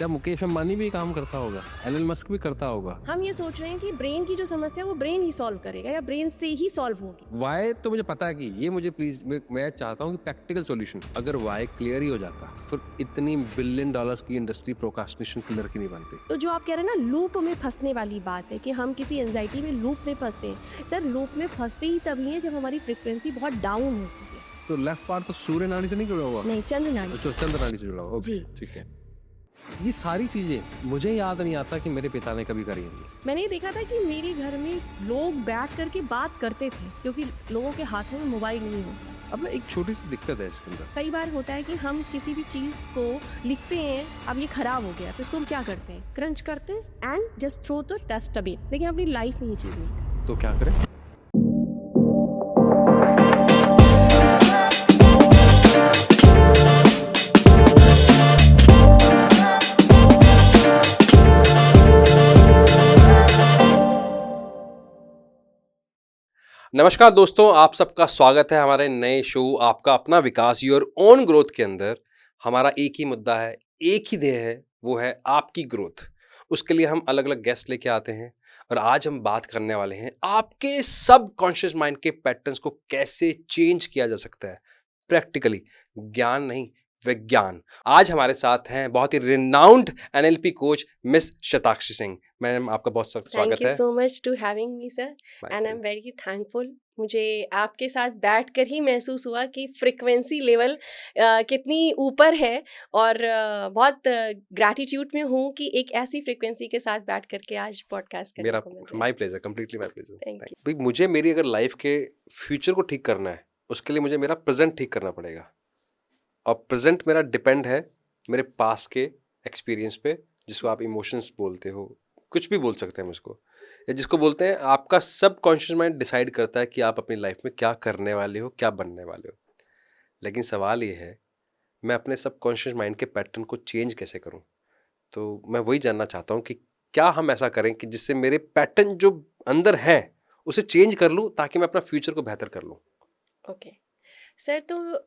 क्या मुकेश अंबानी भी काम करता होगा, एलन मस्क भी करता होगा? हम ये सोच रहे हैं कि ब्रेन की जो समस्या है वो ब्रेन ही सॉल्व करेगा या ब्रेन से ही सॉल्व होगी। वाई तो मुझे पता है कि ये मुझे प्लीज मैं चाहता हूँ कि प्रैक्टिकल सॉल्यूशन। अगर वाई क्लियर ही हो जाता तो फिर इतनी $1 बिलियन की इंडस्ट्री प्रोक्रास्टिनेशन किलर की नहीं बनती। तो जो आप कह रहे हैं ना लूप में फंसने वाली बात है कि हम किसी एंजाइटी में लूप में फंसते हैं। सर लूप में फंसते ही तभी है जब हमारी फ्रिक्वेंसी बहुत डाउन होती है। तो लेफ्ट पार्ट तो सूर्य नाड़ी से नहीं जुड़ा हुआ? नहीं, चंद्र नाड़ी। अच्छा, चंद्र नाड़ी से जुड़ा हुआ। ओके, ठीक है। ये सारी चीजें मुझे याद नहीं आता कि मेरे पिता ने कभी करी होंगी। मैंने ये देखा था कि मेरे घर में लोग बैठ करके बात करते थे क्योंकि लोगों के हाथों में मोबाइल नहीं होता। अब ना एक छोटी सी दिक्कत है इसके अंदर। कई बार होता है कि हम किसी भी चीज को लिखते हैं, अब ये खराब हो गया तो इसको हम क्या करते हैं, क्रंच करते हैं and just throw the dustbin. लेकिन अपनी लाइफ में ये चीज नहीं। तो क्या करें? नमस्कार दोस्तों, आप सबका स्वागत है हमारे नए शो आपका अपना विकास योर ओन ग्रोथ के अंदर। हमारा एक ही मुद्दा है, एक ही ध्येय है, वो है आपकी ग्रोथ। उसके लिए हम अलग अलग गेस्ट लेके आते हैं और आज हम बात करने वाले हैं आपके सब कॉन्शियस माइंड के पैटर्न्स को कैसे चेंज किया जा सकता है प्रैक्टिकली, ज्ञान नहीं विज्ञान। आज हमारे साथ हैं बहुत ही renowned NLP coach miss Shatakshi Singh. Ma'am आपका बहुत स्वागत है। Thank you so much to having me sir and I am very thankful. मुझे आपके साथ बैठकर ही महसूस हुआ कि फ्रिक्वेंसी लेवल कितनी ऊपर है और बहुत ग्रैटिट्यूड में हूँ कि एक ऐसी फ्रिक्वेंसी के साथ बैठ करके आज पॉडकास्ट करने को मिल रहा है। My pleasure, completely my pleasure. Thank you. भाई मुझे मेरी अगर लाइफ के फ्यूचर को ठीक करना है उसके लिए मुझे मेरा प्रेजेंट ठीक करना पड़ेगा और प्रेजेंट मेरा डिपेंड है मेरे पास के एक्सपीरियंस पे, जिसको आप इमोशंस बोलते हो, कुछ भी बोल सकते हैं मुझको, या जिसको बोलते हैं आपका सब कॉन्शियस माइंड डिसाइड करता है कि आप अपनी लाइफ में क्या करने वाले हो, क्या बनने वाले हो। लेकिन सवाल ये है मैं अपने सब कॉन्शियस माइंड के पैटर्न को चेंज कैसे करूं? तो मैं वही जानना चाहता हूं कि क्या हम ऐसा करें कि जिससे मेरे पैटर्न जो अंदर है उसे चेंज कर लूं ताकि मैं अपना फ्यूचर को बेहतर कर लूं। ओके सर, तो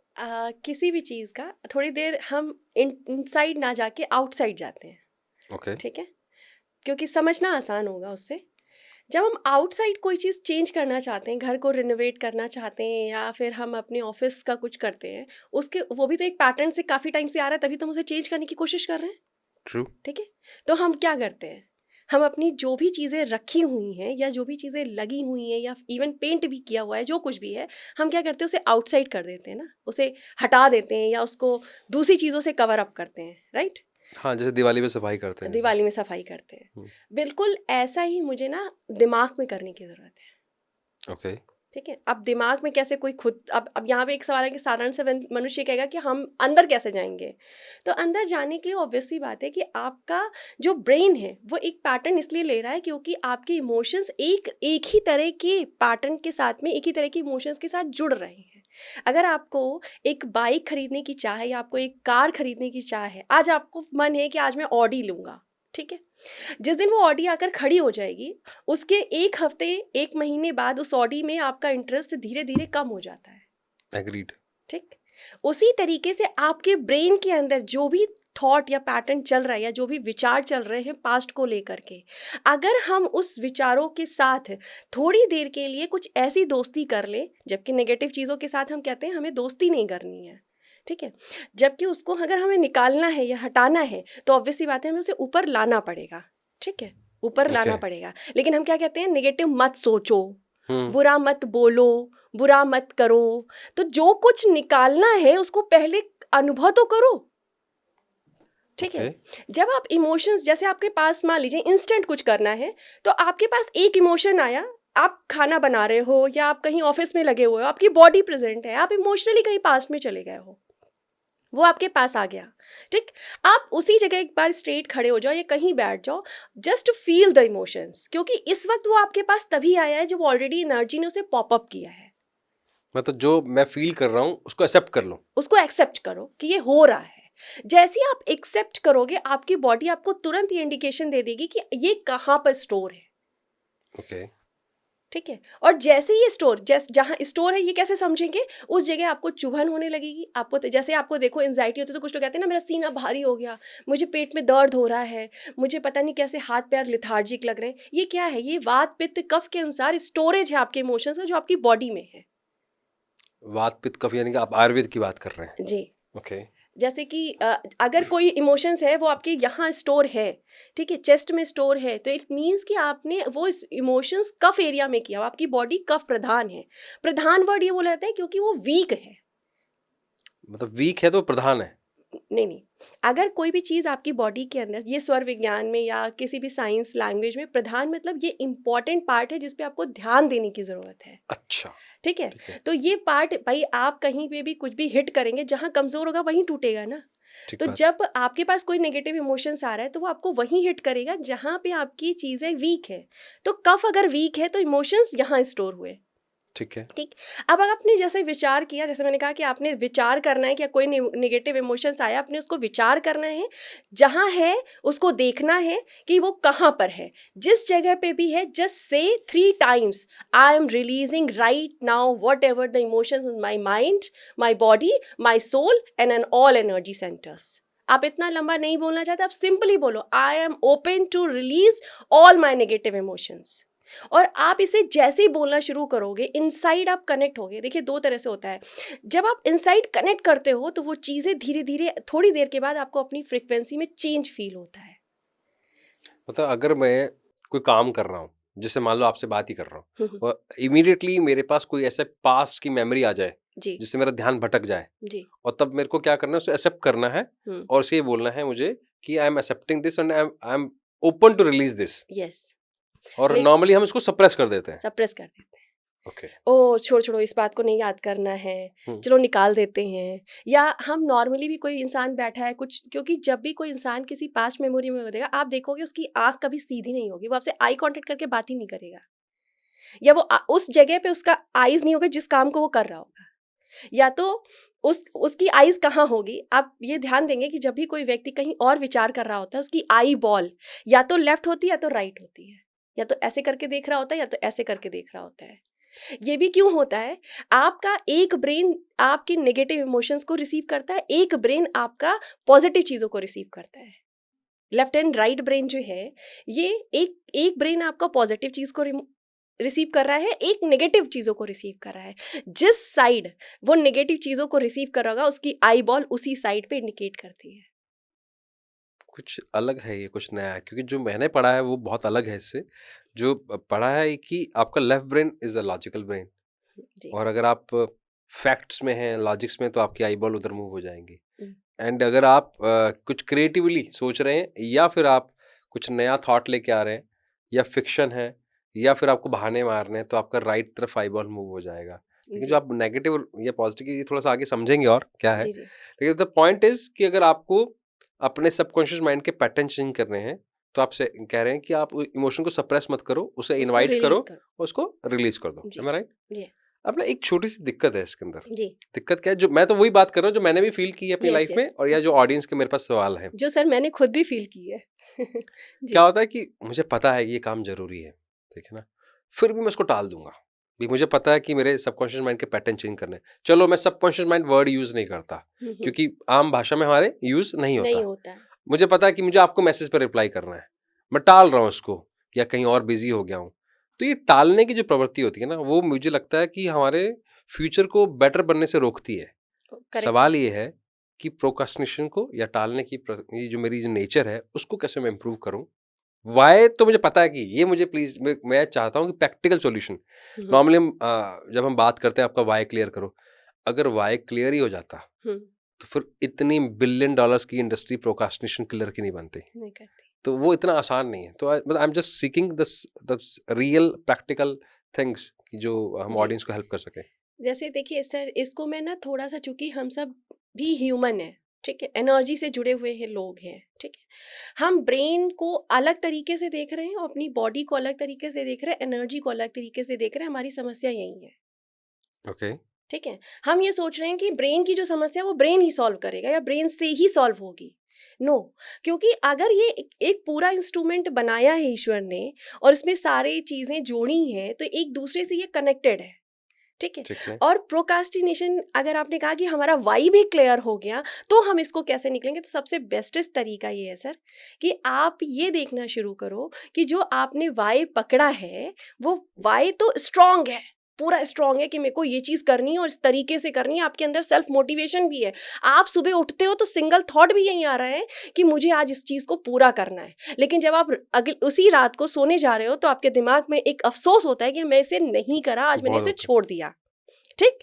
किसी भी चीज़ का थोड़ी देर हम इनसाइड ना जाके आउटसाइड जाते हैं। ओके, ठीक है, क्योंकि समझना आसान होगा उससे। जब हम आउटसाइड कोई चीज़ चेंज करना चाहते हैं, घर को रिनोवेट करना चाहते हैं या फिर हम अपने ऑफिस का कुछ करते हैं, उसके वो भी तो एक पैटर्न से काफ़ी टाइम से आ रहा है, तभी तो हम उसे चेंज करने की कोशिश कर रहे हैं। ट्रू। ठीक है, तो हम क्या करते हैं, हम अपनी जो भी चीज़ें रखी हुई हैं या जो भी चीज़ें लगी हुई हैं या इवन पेंट भी किया हुआ है, जो कुछ भी है, हम क्या करते हैं उसे आउटसाइड कर देते हैं ना, उसे हटा देते हैं या उसको दूसरी चीज़ों से कवर अप करते हैं। राइट, हाँ, जैसे दिवाली में सफाई करते हैं। दिवाली में सफाई करते हैं। बिल्कुल ऐसा ही मुझे ना दिमाग में करने की ज़रूरत है। ओके, ठीक है, अब दिमाग में कैसे कोई खुद, अब यहाँ पे एक सवाल है कि साधारण से मनुष्य कहेगा कि हम अंदर कैसे जाएंगे। तो अंदर जाने के लिए ऑब्वियस सी बात है कि आपका जो ब्रेन है वो एक पैटर्न इसलिए ले रहा है क्योंकि आपके इमोशंस एक ही तरह के पैटर्न के साथ में, एक ही तरह के इमोशंस के साथ जुड़ रहे हैं। अगर आपको एक बाइक खरीदने की चाह है या आपको एक कार खरीदने की चाह है, आज आपको मन है कि आज मैं ऑडी लूँगा, ठीक है, जिस दिन वो ऑडी आकर खड़ी हो जाएगी उसके एक हफ्ते एक महीने बाद उस ऑडी में आपका इंटरेस्ट धीरे धीरे कम हो जाता है। एग्रीड। ठीक, उसी तरीके से आपके ब्रेन के अंदर जो भी थॉट या पैटर्न चल रहा है या जो भी विचार चल रहे हैं पास्ट को लेकर के, अगर हम उस विचारों के साथ थोड़ी देर के लिए कुछ ऐसी दोस्ती कर लें, जबकि नेगेटिव चीज़ों के साथ हम कहते हैं हमें दोस्ती नहीं करनी है, ठीक है, जबकि उसको अगर हमें निकालना है या हटाना है तो ऑब्वियसली बात है हमें उसे ऊपर लाना पड़ेगा। ठीक है, ऊपर लाना पड़ेगा। लेकिन हम क्या कहते हैं, नेगेटिव मत सोचो, बुरा मत बोलो, बुरा मत करो। तो जो कुछ निकालना है उसको पहले अनुभव तो करो। ठीक है, जब आप इमोशंस, जैसे आपके पास मान लीजिए इंस्टेंट कुछ करना है तो आपके पास एक इमोशन आया, आप खाना बना रहे हो या आप कहीं ऑफिस में लगे हुए हो, आपकी बॉडी प्रेजेंट है, आप इमोशनली कहीं पास में चले गए हो, वो आपके पास आ गया। ठीक, आप उसी जगह एक बार स्ट्रेट खड़े हो जाओ या कहीं बैठ जाओ, जस्ट फील द इमोशंस, क्योंकि इस वक्त वो आपके पास तभी आया है जब ऑलरेडी एनर्जी ने उसे पॉप अप किया है। मतलब जो मैं फील कर रहा हूँ उसको एक्सेप्ट कर लो, उसको एक्सेप्ट करो कि ये हो रहा है। जैसे ही आप एक्सेप्ट करोगे आपकी बॉडी आपको तुरंत ये इंडिकेशन दे देगी कि ये कहाँ पर स्टोर है। ओके, ठीक है। और जैसे ये स्टोर जहाँ स्टोर है ये कैसे समझेंगे, उस जगह आपको चुभन होने लगेगी, आपको जैसे आपको देखो एंजाइटी होती है तो कुछ लोग कहते हैं ना मेरा सीना भारी हो गया, मुझे पेट में दर्द हो रहा है, मुझे पता नहीं कैसे हाथ पैर लिथार्जिक लग रहे हैं। ये क्या है? ये वात पित्त कफ के अनुसार स्टोरेज है आपके इमोशंस का जो आपकी बॉडी में है। वात पित्त कफ यानी कि आप आयुर्वेद की बात कर रहे हैं? जी। ओके। जैसे कि अगर कोई इमोशंस है वो आपके यहाँ स्टोर है, ठीक है, चेस्ट में स्टोर है, तो इट मीन्स कि आपने वो इमोशंस कफ एरिया में किया, आपकी बॉडी कफ प्रधान है। प्रधान वर्ड ये बोला जाता है क्योंकि वो वीक है। मतलब वीक है तो प्रधान है? नहीं, अगर कोई भी चीज़ आपकी बॉडी के अंदर, ये स्वर विज्ञान में या किसी भी साइंस लैंग्वेज में प्रधान मतलब ये इंपॉर्टेंट पार्ट है जिस पे आपको ध्यान देने की ज़रूरत है। अच्छा। ठीक है। ठीक है। तो ये पार्ट भाई आप कहीं पे भी कुछ भी हिट करेंगे, जहाँ कमज़ोर होगा वहीं टूटेगा ना। ठीक तो बात। जब आपके पास कोई नेगेटिव इमोशंस आ रहा है तो वो आपको वहीं हिट करेगा जहाँ पे आपकी चीज़ें वीक है। तो कफ अगर वीक है तो इमोशंस यहाँ स्टोर हुए। ठीक है। ठीक। अब अगर आपने जैसे विचार किया, जैसे मैंने कहा कि आपने विचार करना है कि कोई नेगेटिव इमोशंस आया, आपने उसको विचार करना है, जहाँ है उसको देखना है कि वो कहाँ पर है, जिस जगह पे भी है। जस्ट से 3 times I am releasing right now whatever the emotions in my mind, my body, my soul and all ऑल एनर्जी सेंटर्स। आप इतना लंबा नहीं बोलना चाहते, आप सिंपली बोलो I am open to release all my negative emotions. और आप इसे जैसे ही बोलना शुरू करोगे, इनसाइड आप कनेक्ट होगे। देखिए 2 तरह से होता है, जब आप इनसाइड कनेक्ट करते हो तो वो चीज़ें धीरे धीरे थोड़ी देर के बाद आपको अपनी फ्रिक्वेंसी में चेंज फील होता है। मतलब अगर मैं कोई काम कर रहा हूँ, जैसे मान लो आपसे बात ही कर रहा हूँ हम्म, और इमीडिएटली मेरे पास कोई ऐसे पास्ट की मेमोरी आ जाए जी जिससे मेरा ध्यान भटक जाए, जी। और तब मेरे को क्या करना है, उसे एक्सेप्ट करना है हम्म। और उसे ये बोलना है मुझे कि I am accepting this and I am open to release this. Yes. और ले नॉर्मली हम इसको सप्रेस कर देते हैं। सप्रेस कर देते हैं। ओके। ओ छोड़ छोड़ो, इस बात को नहीं याद करना है, चलो निकाल देते हैं। या हम नॉर्मली भी कोई इंसान बैठा है कुछ, क्योंकि जब भी कोई इंसान किसी पास्ट मेमोरी में होगा आप देखोगे उसकी आंख कभी सीधी नहीं होगी, वो आपसे आई कांटेक्ट करके बात ही नहीं करेगा, या वो उस जगह पे उसका आईज नहीं होगा जिस काम को वो कर रहा होगा। या तो उसकी आईज कहाँ होगी, आप ये ध्यान देंगे कि जब भी कोई व्यक्ति कहीं और विचार कर रहा होता है उसकी आई बॉल या तो लेफ्ट होती है या तो राइट होती है, या तो ऐसे करके देख रहा होता है या तो ऐसे करके देख रहा होता है। ये भी क्यों होता है? आपका एक ब्रेन आपके नेगेटिव इमोशंस को रिसीव करता है, एक ब्रेन आपका पॉजिटिव चीज़ों को रिसीव करता है। लेफ्ट एंड राइट ब्रेन जो है, ये एक ब्रेन आपका पॉजिटिव चीज़ को रिसीव कर रहा है, एक नेगेटिव चीज़ों को रिसीव कर रहा है। जिस साइड वो नेगेटिव चीज़ों को रिसीव कर रहा होगा उसकी आई बॉल उसी साइड पे इंडिकेट करती है। कुछ अलग है ये, कुछ नया है, क्योंकि जो मैंने पढ़ा है वो बहुत अलग है इससे। जो पढ़ा है कि आपका left brain is a logical brain, जी। और अगर आप फैक्ट्स में हैं, लॉजिक्स में, तो आपकी आई बॉल उधर मूव हो जाएंगी। हम्म, एंड अगर आप कुछ क्रिएटिवली सोच रहे हैं, या फिर आप कुछ नया थॉट लेके आ रहे हैं, या फिक्शन है, या फिर आपको बहाने मारने हैं, तो आपका राइट तरफ आई बॉल मूव हो जाएगा। लेकिन जो जी आप नेगेटिव या पॉजिटिव की थोड़ा सा आगे समझेंगे और क्या है, जी जी। लेकिन द पॉइंट इज कि अगर आपको अपने सबकॉन्शियस माइंड के पैटर्न चेंज करने हैं, तो आप से कह रहे हैं कि आप इमोशन को सप्रेस मत करो, उसे उसको इनवाइट करो रिलीज करो। और उसको रिलीज कर दो। जी एम आई राइट? जी अब ना एक छोटी सी दिक्कत है इसके अंदर। जी। दिक्कत क्या है, जो मैं तो वही बात कर रहा हूँ जो मैंने भी फील की है अपनी यस लाइफ में, यस। और या जो ऑडियंस के मेरे पास सवाल है। जो सर मैंने खुद भी फील की है। क्या जी होता है कि मुझे पता है कि ये काम जरूरी है, ठीक है ना, फिर भी मैं उसको टाल दूंगा। भी मुझे पता है कि मेरे सबकॉन्शियस माइंड के पैटर्न चेंज करने हैं। चलो मैं सबकॉन्शियस माइंड वर्ड यूज नहीं करता, क्योंकि आम भाषा में हमारे यूज नहीं नहीं होता। होता है। मुझे पता है कि मुझे आपको मैसेज पर रिप्लाई करना है, मैं टाल रहा हूँ उसको, या कहीं और बिजी हो गया हूँ। तो ये टालने की जो प्रवृत्ति होती है ना, वो मुझे लगता है कि हमारे फ्यूचर को बेटर बनने से रोकती है। करेक्ट है। सवाल ये है कि प्रोक्रास्टिनेशन को या टालने की ये जो मेरी जो नेचर है उसको कैसे मैं इम्प्रूव करूं। वाई तो मुझे पता है कि ये मुझे प्लीज मैं चाहता हूं कि प्रैक्टिकल सॉल्यूशन। हम्म नॉर्मली हम जब हम बात करते हैं आपका वाई क्लियर करो, अगर वाई क्लियर ही हो जाता हम्म, तो फिर इतनी $1 बिलियन की इंडस्ट्री प्रोक्रास्टिनेशन किलर की नहीं बनती। नहीं करती। तो वो इतना आसान नहीं है। तो I am just seeking the real practical things जो हम जी। ऑडियंस को हेल्प कर सके। जैसे देखिए सर, इसको मैं ना थोड़ा सा, चूंकि हम सब भी ह्यूमन है, ठीक है, एनर्जी से जुड़े हुए हैं लोग हैं, ठीक है, हम ब्रेन को अलग तरीके से देख रहे हैं और अपनी बॉडी को अलग तरीके से देख रहे हैं, एनर्जी को अलग तरीके से देख रहे हैं। हमारी समस्या यही है, ओके। ठीक है। हम ये सोच रहे हैं कि ब्रेन की जो समस्या है वो ब्रेन ही सॉल्व करेगा या ब्रेन से ही सॉल्व होगी, नो, क्योंकि अगर ये एक पूरा इंस्ट्रूमेंट बनाया है ईश्वर ने और इसमें सारी चीजें जोड़ी हैं तो एक दूसरे से ये कनेक्टेड है, ठीक है। ठीक है। और प्रोकास्टिनेशन, अगर आपने कहा कि हमारा वाई भी क्लियर हो गया तो हम इसको कैसे निकलेंगे, तो सबसे बेस्टेस्ट तरीका ये है सर कि आप ये देखना शुरू करो कि जो आपने वाई पकड़ा है वो वाई तो स्ट्रांग है, पूरा स्ट्रांग है कि मेरे को ये चीज करनी है और इस तरीके से करनी है। आपके अंदर सेल्फ मोटिवेशन भी है, आप सुबह उठते हो तो सिंगल थॉट भी यही आ रहा है कि मुझे आज इस चीज को पूरा करना है। लेकिन जब आप अगले उसी रात को सोने जा रहे हो तो आपके दिमाग में एक अफसोस होता है कि मैं इसे नहीं करा, आज मैंने बहुत इसे होता है। छोड़ दिया, ठीक।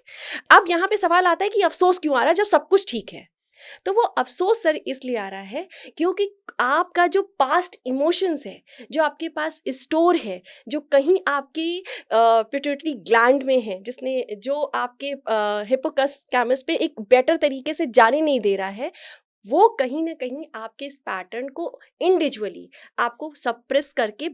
अब यहाँ पे सवाल आता है कि अफसोस क्यों आ रहा है जब सब कुछ ठीक है। तो वो अफसोस सर इसलिए आ रहा है क्योंकि आपका जो पास्ट इमोशंस है, जो आपके पास स्टोर है, जो कहीं आपकी पिट्यूटरी ग्लैंड में है, जिसने जो आपके हिप्पोकैम्पस पे एक बेटर तरीके से जाने नहीं दे रहा है, वो कहीं ना कहीं आपके इस पैटर्न को इंडिविजुअली आपको सप्रेस करके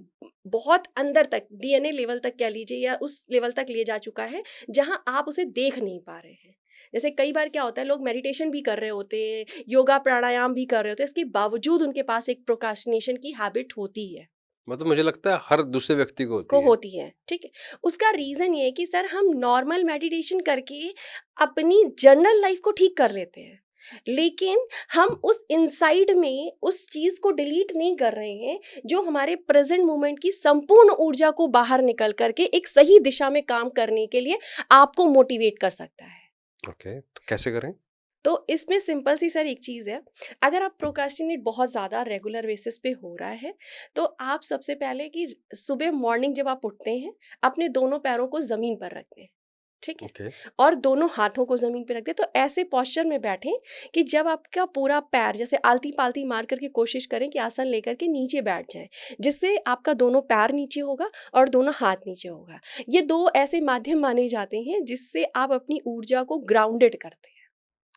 बहुत अंदर तक, डीएनए लेवल तक कह लीजिए, या उस लेवल तक ले जा चुका है जहां आप उसे देख नहीं पा रहे हैं। जैसे कई बार क्या होता है, लोग मेडिटेशन भी कर रहे होते हैं, योगा प्राणायाम भी कर रहे होते हैं, इसके बावजूद उनके पास एक प्रोक्रास्टिनेशन की हैबिट होती है, मतलब मुझे लगता है हर दूसरे व्यक्ति को होती है। होती है, ठीक है। उसका रीजन ये है कि सर हम नॉर्मल मेडिटेशन करके अपनी जर्नल लाइफ को ठीक कर लेते हैं, लेकिन हम उस इनसाइड में उस चीज को डिलीट नहीं कर रहे हैं जो हमारे प्रेजेंट मोमेंट की संपूर्ण ऊर्जा को बाहर निकल करके एक सही दिशा में काम करने के लिए आपको मोटिवेट कर सकता है। ओके, तो कैसे करें? तो इसमें सिंपल सी सर एक चीज़ है, अगर आप प्रोक्रास्टिनेट बहुत ज़्यादा रेगुलर बेसिस पे हो रहा है तो आप सबसे पहले कि सुबह मॉर्निंग जब आप उठते हैं अपने दोनों पैरों को ज़मीन पर रख दें, ठीक है, ओके। और दोनों हाथों को ज़मीन पर रख दें। तो ऐसे पोस्चर में बैठें कि जब आपका पूरा पैर जैसे आलती पालती मार करके कोशिश करें कि आसन लेकर के नीचे बैठ जाएं, जिससे आपका दोनों पैर नीचे होगा और दोनों हाथ नीचे होगा। ये दो ऐसे माध्यम माने जाते हैं जिससे आप अपनी ऊर्जा को ग्राउंडेड करते हैं।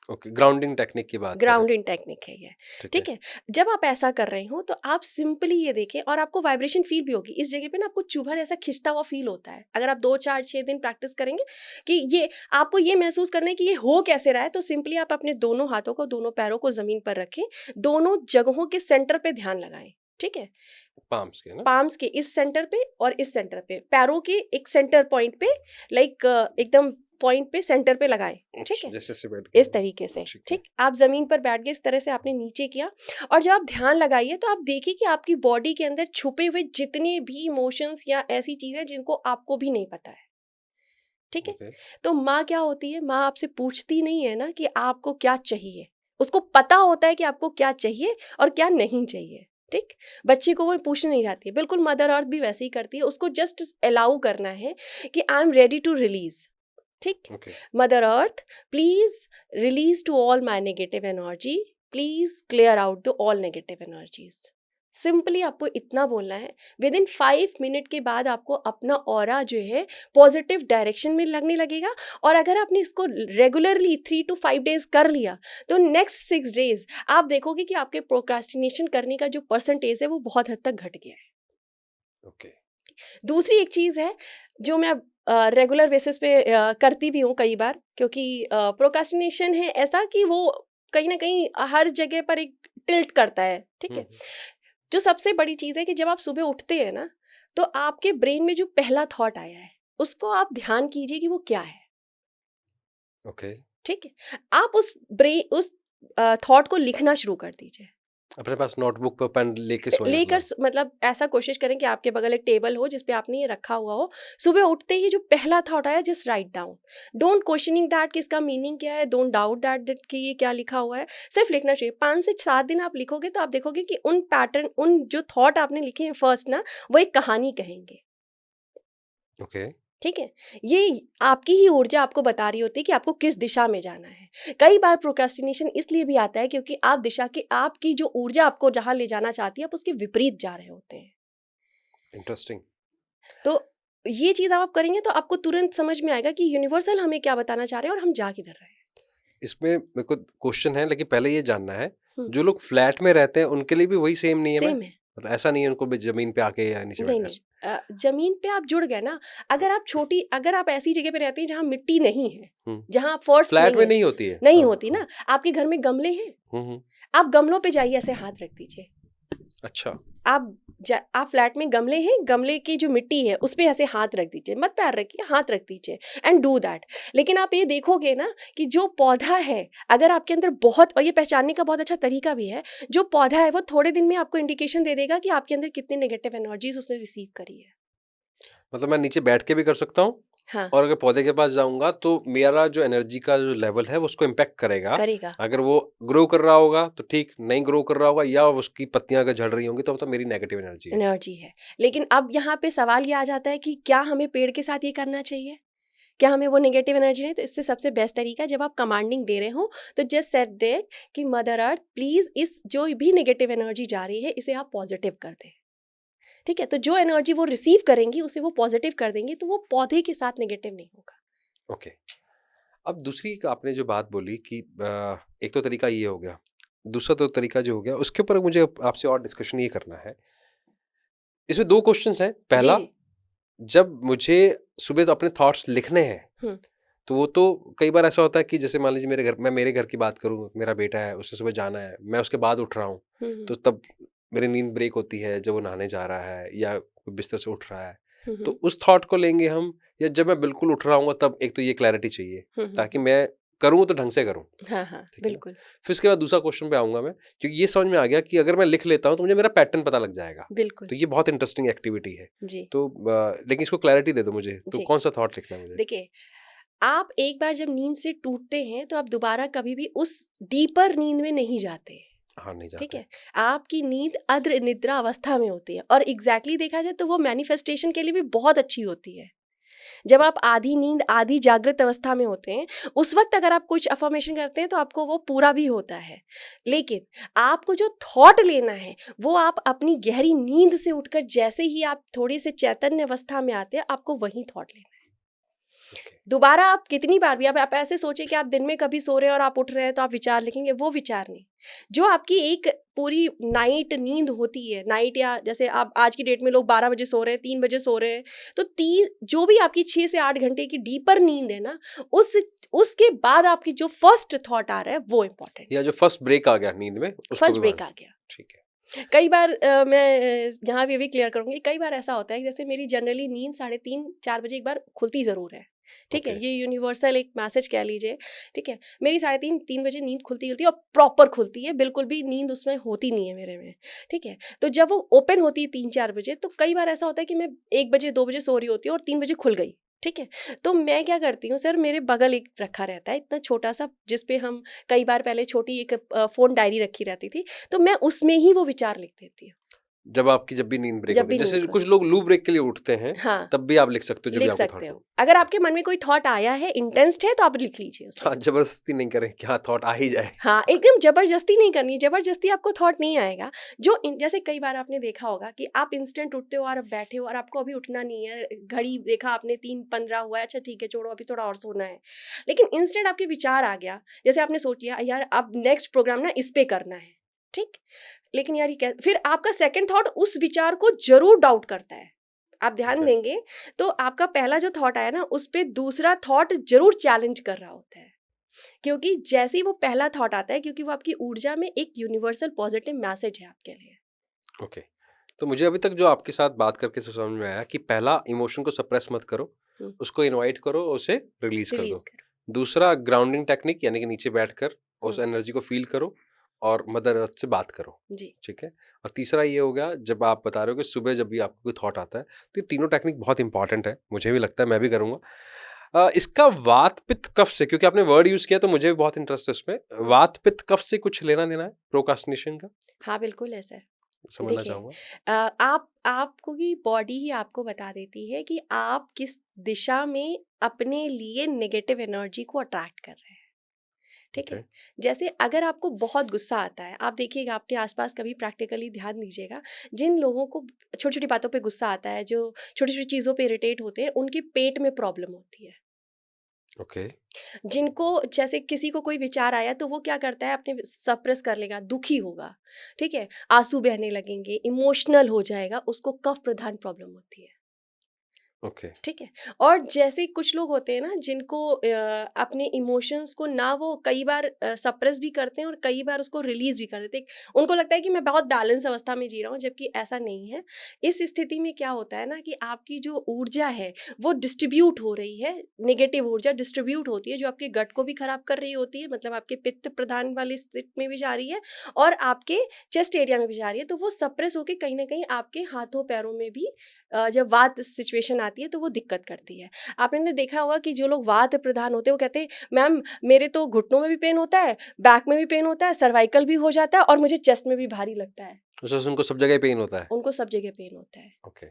ओके, ग्राउंडिंग टेक्निक की बात करें। ग्राउंडिंग टेक्निक है ये, ठीक है। ठीक है। जब आप ऐसा कर रहे हो तो आप सिंपली ये देखें और आपको वाइब्रेशन फील भी होगी इस जगह पे ना, आपको चुभन ऐसा खिंचता हुआ फील होता है। अगर आप 2 4 6 दिन प्रैक्टिस करेंगे कि ये आपको ये महसूस करना है कि ये हो कैसे रहा है, तो सिंपली आप अपने दोनों हाथों को, दोनों पैरों को जमीन पर रखें, दोनों जगहों के सेंटर पे ध्यान लगाएं, ठीक है। पाम्स के ना? पाम्स के इस सेंटर पे और इस सेंटर पे, पैरों के एक सेंटर पॉइंट पे, लाइक एकदम पॉइंट पे सेंटर पे लगाएं, ठीक है, जैसे बैठ के। इस तरीके से, ठीक है। ठीक। आप जमीन पर बैठ गए, इस तरह से आपने नीचे किया, और जब आप ध्यान लगाइए तो आप देखिए कि आपकी बॉडी के अंदर छुपे हुए जितने भी इमोशंस या ऐसी चीजें जिनको आपको भी नहीं पता है, ठीक है। ओके। तो माँ क्या होती है, माँ आपसे पूछती नहीं है ना कि आपको क्या चाहिए, उसको पता होता है कि आपको क्या चाहिए और क्या नहीं चाहिए, ठीक। बच्चे को वो पूछने नहीं जाती है, बिल्कुल मदर अर्थ भी वैसे ही करती है, उसको जस्ट अलाउ करना है कि I am ready to release, ठीक। Okay. Mother earth please release to all my negative energy, please clear out the all negative energies. Simply आपको इतना बोलना है। विद इन 5 मिनट के बाद आपको अपना ऑरा जो है पॉजिटिव डायरेक्शन में लगने लगेगा, और अगर आपने इसको रेगुलरली 3 to 5 डेज कर लिया तो नेक्स्ट 6 डेज आप देखोगे कि आपके प्रोक्रास्टिनेशन करने का जो परसेंटेज है वो बहुत हद तक घट गया है। ओके। दूसरी एक चीज़ है जो मैं रेगुलर बेसिस पे करती भी हूँ कई बार, क्योंकि प्रोक्रास्टिनेशन है ऐसा कि वो कहीं ना कहीं हर जगह पर एक टिल्ट करता है, ठीक है। जो सबसे बड़ी चीज़ है कि जब आप सुबह उठते हैं ना तो आपके ब्रेन में जो पहला थॉट आया है उसको आप ध्यान कीजिए कि वो क्या है, ओके। ठीक है। आप उस थॉट को लिखना शुरू कर दीजिए, अपने पास नोटबुक पर पेन लेके सोएं लेकर मतलब। मतलब ऐसा कोशिश करें कि आपके बगल एक टेबल हो जिस पे आपने ये रखा हुआ हो। सुबह उठते ही जो पहला थॉट आया just write down, don't questioning that कि इसका मीनिंग क्या है, डोंट डाउट दैट कि ये क्या लिखा हुआ है, सिर्फ लिखना चाहिए। 5 से 7 दिन आप लिखोगे तो आप देखोगे कि उन पैटर्न, उन जो थॉट आपने लिखे हैं फर्स्ट ना, वो एक कहानी कहेंगे, ओके। ठीक है। ये आपकी ही ऊर्जा आपको बता रही होती है कि आपको किस दिशा में जाना है। कई बार प्रोक्रास्टिनेशन इसलिए भी आता है क्योंकि आप दिशा की, आपकी जो ऊर्जा आपको जहां ले जाना चाहती है आप उसके विपरीत जा रहे होते हैं। इंटरेस्टिंग। तो ये चीज आप करेंगे तो आपको तुरंत समझ में आएगा कि यूनिवर्सल हमें क्या बताना चाह रहे हैं और हम जा किधर रहे हैं। इसमें मेरे को क्वेश्चन है, लेकिन पहले ये जानना है, हम्म, जो लोग फ्लैट में रहते हैं उनके लिए भी वही सेम नियम है? सेम है, मतलब ऐसा नहीं है उनको भी ज़मीन पे आके या नीचे नहीं बैठ नहीं जमीन पे आप जुड़ गए ना। अगर आप ऐसी जगह पे रहते हैं जहाँ मिट्टी नहीं है, हुँ, जहाँ फर्श फ्लैट नहीं में है, नहीं होती है। नहीं हाँ, होती हाँ। ना, आपके घर में गमले हैं, हुँ। आप गमलों पे जाइए, ऐसे हाथ रख दीजिए। अच्छा। आप फ्लैट में गमले हैं, गमले की जो मिट्टी है उस पे ऐसे हाथ रख दीजिए, मत पैर रखिए, हाथ रख दीजिए एंड डू दैट। लेकिन आप ये देखोगे ना कि जो पौधा है, अगर आपके अंदर बहुत, और ये पहचानने का बहुत अच्छा तरीका भी है, जो पौधा है वो थोड़े दिन में आपको इंडिकेशन दे देगा कि आपके अंदर कितनी नेगेटिव एनर्जीज उसने रिसीव करी है। मतलब मैं नीचे बैठ के भी कर सकता हूँ हाँ, और अगर पौधे के पास जाऊँगा तो मेरा जो एनर्जी का जो लेवल है वो उसको इम्पैक्ट करेगा। करेगा। अगर वो ग्रो कर रहा होगा तो ठीक, नहीं ग्रो कर रहा होगा या उसकी पत्तियाँ अगर झड़ रही होंगी तो मतलब मेरी नेगेटिव एनर्जी है। एनर्जी है। लेकिन अब यहाँ पे सवाल ये आ जाता है कि क्या हमें पेड़ के साथ ये करना चाहिए? क्या हमें वो नेगेटिव एनर्जी नहीं? तो इससे सबसे बेस्ट तरीका, जब आप कमांडिंग दे रहे हो तो जस्ट सेट देयर कि मदर अर्थ प्लीज, इस जो भी नेगेटिव एनर्जी जा रही है इसे आप पॉजिटिव कर दें। ठीक है, तो जो एनर्जी वो रिसीव करेंगी उसे वो पॉजिटिव कर देंगी, तो वो पौधे के साथ नेगेटिव नहीं होगा। ओके। अब दूसरी एक आपने जो बात बोली कि एक तो तरीका ये हो गया, दूसरा तो तरीका जो हो गया उसके ऊपर मुझे आपसे और डिस्कशन ये करना है। इसमें 2 क्वेश्चन्स हैं। जी पहला, जी। जब मुझे सुबह तो अपने थॉट्स लिखने हैं, हम्म तो वो तो कई बार ऐसा होता है कि जैसे मान लीजिए मेरे घर की बात करूँ, मेरा बेटा है, उसे सुबह जाना है, मैं उसके बाद उठ रहा हूँ, हम्म तो तब मेरी नींद ब्रेक होती है जब वो नहाने जा रहा है या कोई बिस्तर से उठ रहा है। तो हम्म उस थॉट को लेंगे हम या जब मैं बिल्कुल उठ रहा हूँगा तब एक तो ये क्लैरिटी चाहिए, ताकि हम्म। मैं करूँ तो ढंग से करूँ, हाँ हाँ ठीक है ना? बिल्कुल। फिर उसके बाद दूसरा क्वेश्चन पे आऊँगा मैं, क्योंकि ये समझ में आ गया कि अगर मैं लिख लेता हूँ तो मुझे मेरा पैटर्न पता लग जाएगा। बिल्कुल। तो ये बहुत इंटरेस्टिंग एक्टिविटी है। जी तो लेकिन इसको क्लैरिटी दे दो मुझे, तो जी। कौन-सा थॉट लिखना है मुझे? देखिए, आप एक बार जब नींद से टूटते हैं तो आप दोबारा कभी भी उस डीपर नींद में नहीं जाते। हाँ, नहीं ठीक जाते। है, आपकी नींद अद्र निद्रा अवस्था में होती है, और एग्जैक्टली देखा जाए तो वो मैनिफेस्टेशन के लिए भी बहुत अच्छी होती है। जब आप आधी नींद आधी जागृत अवस्था में होते हैं, उस वक्त अगर आप कुछ अफर्मेशन करते हैं तो आपको वो पूरा भी होता है। लेकिन आपको जो थॉट लेना है, वो आप अपनी गहरी नींद से उठकर जैसे ही आप थोड़ी से चैतन्य अवस्था में आते हैं, आपको वही थॉट लेना है। ओके। दोबारा आप कितनी बार भी, अब आप ऐसे सोचिए कि आप दिन में कभी सो रहे हैं और आप उठ रहे हैं तो आप विचार लिखेंगे, वो विचार नहीं। जो आपकी एक पूरी नाइट नींद होती है, नाइट, या जैसे आप आज की डेट में लोग 12 बजे सो रहे हैं, 3 बजे सो रहे हैं, तो तीन जो भी आपकी 6 से 8 घंटे की डीपर नींद है ना, उस उसके बाद आपकी जो फर्स्ट थॉट आ रहा है वो इंपॉर्टेंट या है। जो फर्स्ट ब्रेक आ गया नींद में, उसको फर्स्ट भी ब्रेक मान आ गया। ठीक है। कई बार मैं यहाँ भी क्लियर करूंगी, कई बार ऐसा होता है कि जैसे मेरी जनरली नींद 3:30-4 बजे एक बार खुलती ज़रूर है। ठीक है, ओके। ये यूनिवर्सल एक मैसेज कह लीजिए। ठीक है, मेरी 3:30-3 बजे नींद खुलती है और प्रॉपर खुलती है, बिल्कुल भी नींद उसमें होती नहीं है मेरे में। ठीक है, तो जब वो ओपन होती है 3-4 बजे, तो कई बार ऐसा होता है कि मैं 1 बजे 2 बजे सो रही होती हूँ और 3 बजे खुल गई। ठीक है, तो मैं क्या करती हूँ सर, मेरे बगल एक रखा रहता है इतना छोटा सा, जिसपे हम कई बार पहले छोटी एक फ़ोन डायरी रखी रहती थी, तो मैं उसमें ही वो विचार लिख देती हूँ, जब भी नींद ब्रेक जब होती है, भी नींद जैसे खुल। कुछ लोग लू ब्रेक के लिए उठते हैं, हाँ, तब भी आप लिख सकते हो जब भी लिख आपको सकते थॉट हो। हो। अगर ओके। आपके मन में कोई थॉट आया है, इंटेंस्ड है, तो आप लिख लीजिए उसे। हाँ, जबरदस्ती नहीं करें कि हाँ, थॉट आ ही जाए। हाँ, एकदम ज़बरदस्ती नहीं करनी, ज़बरदस्ती आपको थॉट नहीं आएगा। जैसे कई बार आपने देखा होगा कि आप इंस्टेंट उठते हो और आप बैठे हो और आपको अभी उठना नहीं है, घड़ी देखा आपने 3:15 हुआ है, अच्छा ठीक है छोड़ो अभी थोड़ा और सोना है। लेकिन इंस्टेंट आपके विचार आ गया, जैसे आपने सोच लिया यार अब नेक्स्ट प्रोग्राम ना इस पे करना है, ठीक? लेकिन यार ये क्या, फिर आपका सेकंड थॉट उस विचार को ज़रूर डाउट करता है। आप ध्यान ओके। देंगे तो आपका पहला जो थॉट आया ना, उस पे दूसरा थॉट ज़रूर चैलेंज कर रहा होता है। क्योंकि जैसे ही वो पहला थॉट आता है, क्योंकि वो आपकी ऊर्जा में एक यूनिवर्सल पॉजिटिव मैसेज है आपके लिए। ओके। तो मुझे अभी तक जो आपके साथ बात करके समझ में आया कि पहला इमोशन को सप्रेस मत करो, हम्म, उसको इनवाइट करो, उसे रिलीज़ कर रिलीज दो। करो। दूसरा ग्राउंडिंग टेक्निक यानी कि नीचे बैठकर उस हम्म, एनर्जी को फ़ील करो और मदर अर्थ से बात करो, जी ठीक है? और तीसरा ये हो गया, जब आप बता रहे हो कि सुबह जब भी आपको कोई थॉट आता है, तो ये तीनों टेक्निक बहुत इंपॉर्टेंट है, मुझे भी लगता है मैं भी करूँगा। इसका वात पित्त कफ से, क्योंकि आपने वर्ड यूज़ किया तो मुझे भी बहुत इंटरेस्ट है उसमें। हम्म, वात पित्त कफ से कुछ लेना-देना है प्रोक्रास्टिनेशन का? हाँ बिल्कुल है सर। समझना देखिए, चाहूँगा। आपको की बॉडी ही आपको बता देती है कि आप किस दिशा में अपने लिए नेगेटिव एनर्जी को अट्रैक्ट कर रहे हैं। ठीक ओके। है, जैसे अगर आपको बहुत गुस्सा आता है, आप देखिएगा अपने आसपास कभी प्रैक्टिकली ध्यान दीजिएगा, जिन लोगों को छोटी छोटी बातों पे गुस्सा आता है, जो छोटी छोटी चीज़ों पे इरिटेट होते हैं, उनके पेट में प्रॉब्लम होती है। ओके। जिनको जैसे किसी को कोई विचार आया तो वो क्या करता है, अपने सप्रेस कर लेगा, दुखी होगा, ठीक है, आंसू बहने लगेंगे, इमोशनल हो जाएगा, उसको कफ प्रधान प्रॉब्लम होती है। ओके। ठीक है। और जैसे कुछ लोग होते हैं ना जिनको अपने इमोशंस को ना वो कई बार सप्रेस भी करते हैं और कई बार उसको रिलीज भी कर देते हैं, उनको लगता है कि मैं बहुत बैलेंस अवस्था में जी रहा हूँ, जबकि ऐसा नहीं है। इस स्थिति में क्या होता है ना कि आपकी जो ऊर्जा है वो डिस्ट्रीब्यूट हो रही है, नेगेटिव ऊर्जा डिस्ट्रीब्यूट होती है, जो आपके गट को भी खराब कर रही होती है, मतलब आपके पित्त प्रधान वाले स्थिति में भी जा रही है और आपके चेस्ट एरिया में भी जा रही है, तो वो सप्रेस होके कहीं ना कहीं आपके हाथों पैरों में भी जब वात सिचुएशन आती है तो वो दिक्कत करती है। आपने देखा होगा कि जो लोग वात प्रधान होते हैं वो कहते हैं मैम मेरे तो घुटनों में भी पेन होता है, बैक में भी पेन होता है, सर्वाइकल भी हो जाता है और मुझे चेस्ट में भी भारी लगता है। अच्छा, उनको सब जगह पेन होता है? उनको सब जगह पेन होता है। ओके।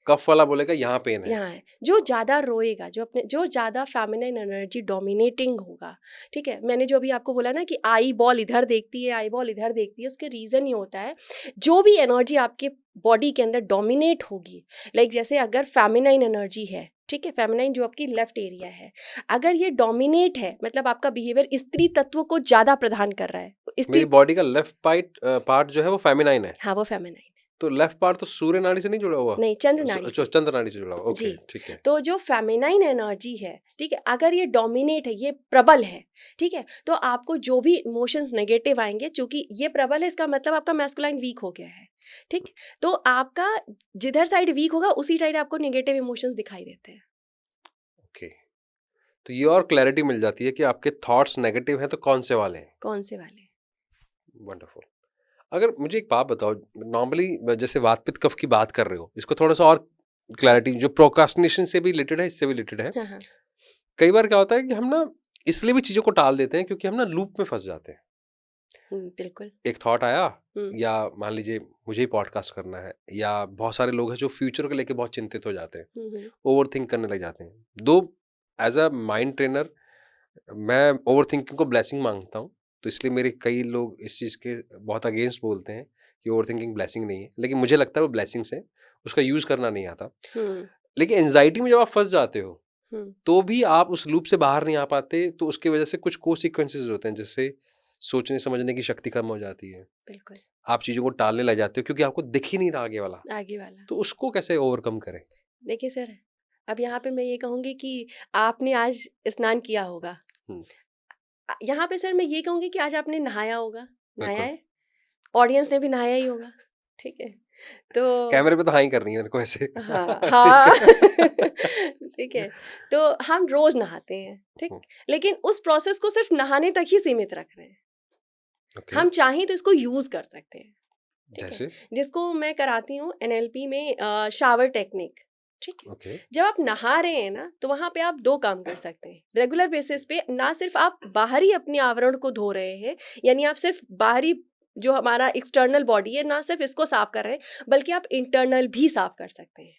कफ वाला बोलेगा यहाँ पेन है। यहाँ है जो ज़्यादा रोएगा, जो ज़्यादा फेमिनाइन एनर्जी डोमिनेटिंग होगा, ठीक है। मैंने जो अभी आपको बोला ना कि आई बॉल इधर देखती है, आई बॉल इधर देखती है, उसके रीज़न ये होता है जो भी एनर्जी आपके बॉडी के अंदर डोमिनेट होगी, लाइक जैसे अगर फेमिनाइन एनर्जी है, ठीक है, फेमिनाइन जो आपकी लेफ्ट एरिया है, अगर ये डोमिनेट है मतलब आपका बिहेवियर स्त्री तत्व को ज़्यादा प्रदान कर रहा है, मेरी स्त्री, बॉडी का लेफ्ट पार्ट जो है वो फेमिनाइन है, हाँ वो फेमिनाइन, तो लेफ्ट पार्ट तो सूर्य नाड़ी से नहीं जुड़ा हुआ? नहीं चंद्र नाड़ी अच्छा, से। चंद्र नाड़ी से जुड़ा हुआ। जी। ओके, ठीक है। तो जो फेमिनाइन एनर्जी है, ठीक है, अगर ये डोमिनेट है, ये प्रबल है, ठीक है, तो आपको जो भी इमोशंस नेगेटिव आएंगे, चूंकि ये प्रबल है इसका मतलब आपका मैस्कुलाइन वीक हो गया है, ठीक, तो आपका जिधर साइड वीक होगा उसी साइड आपको नेगेटिव इमोशंस दिखाई देते हैं। ओके, तो ये और क्लैरिटी मिल जाती है कि आपके थॉट्स नेगेटिव हैं तो कौन से वाले हैं। कौन से वाले? वंडरफुल। अगर मुझे एक बात बताओ, नॉर्मली जैसे वात पित्त कफ की बात कर रहे हो, इसको थोड़ा सा और क्लैरिटी, जो प्रोक्रास्टिनेशन से भी रिलेटेड है, इससे भी रिलेटेड है। हाँ हाँ। कई बार क्या होता है कि हम ना इसलिए भी चीजों को टाल देते हैं क्योंकि हम ना लूप में फंस जाते हैं। बिल्कुल। एक थॉट आया, हम्म या मान लीजिए मुझे ही पॉडकास्ट करना है, या बहुत सारे लोग हैं जो फ्यूचर को लेके बहुत चिंतित हो जाते हैं, हम्म ओवर थिंक करने लग जाते हैं। दो, एज अ माइंड ट्रेनर मैं ओवर थिंकिंग को ब्लेसिंग मांगता हूँ, तो इसलिए मेरे कई लोग इस चीज़ के बहुत अगेंस्ट बोलते हैं कि ओवर थिंकिंग ब्लेसिंग नहीं है, लेकिन मुझे लगता है वो ब्लेसिंग्स है, उसका यूज़ करना नहीं आता। हम्म लेकिन एंजाइटी में जब आप फंस जाते हो हम्म तो भी आप उस लूप से बाहर नहीं आ पाते, तो उसकी वजह से कुछ कोसिक्वेंसेज होते हैं, जैसे सोचने समझने की शक्ति कम हो जाती है, बिल्कुल। आप चीज़ों को टालने लग जाते हो क्योंकि आपको दिख ही नहीं रहा आगे वाला। आगे वाला, तो उसको कैसे ओवरकम करें? देखिए सर, अब यहाँ पे मैं ये कहूँगी कि आपने आज स्नान किया होगा, हुँ, यहाँ पे सर मैं ये कहूँगी कि आज आपने नहाया होगा, नहाया बिल्कुल। है, ऑडियंस ने भी नहाया ही होगा, ठीक है। तो कैमरे पे तो हाँ ही करनी है मेरे को ऐसे। हाँ ठीक हाँ है। ठीक है। तो हम रोज नहाते हैं, ठीक, हुँ, लेकिन उस प्रोसेस को सिर्फ नहाने तक ही सीमित रख रहे हैं। ओके, हम चाहें तो इसको यूज कर सकते हैं, ठीक है, जैसे? जिसको मैं कराती हूँ एनएलपी में शावर टेक्निक, ठीक है। ओके, जब आप नहा रहे हैं ना तो वहां पे आप दो काम कर सकते हैं रेगुलर बेसिस पे, ना सिर्फ आप बाहरी अपने आवरण को धो रहे हैं, यानी आप सिर्फ बाहरी जो हमारा एक्सटर्नल बॉडी है ना सिर्फ इसको साफ कर रहे हैं, बल्कि आप इंटरनल भी साफ कर सकते हैं,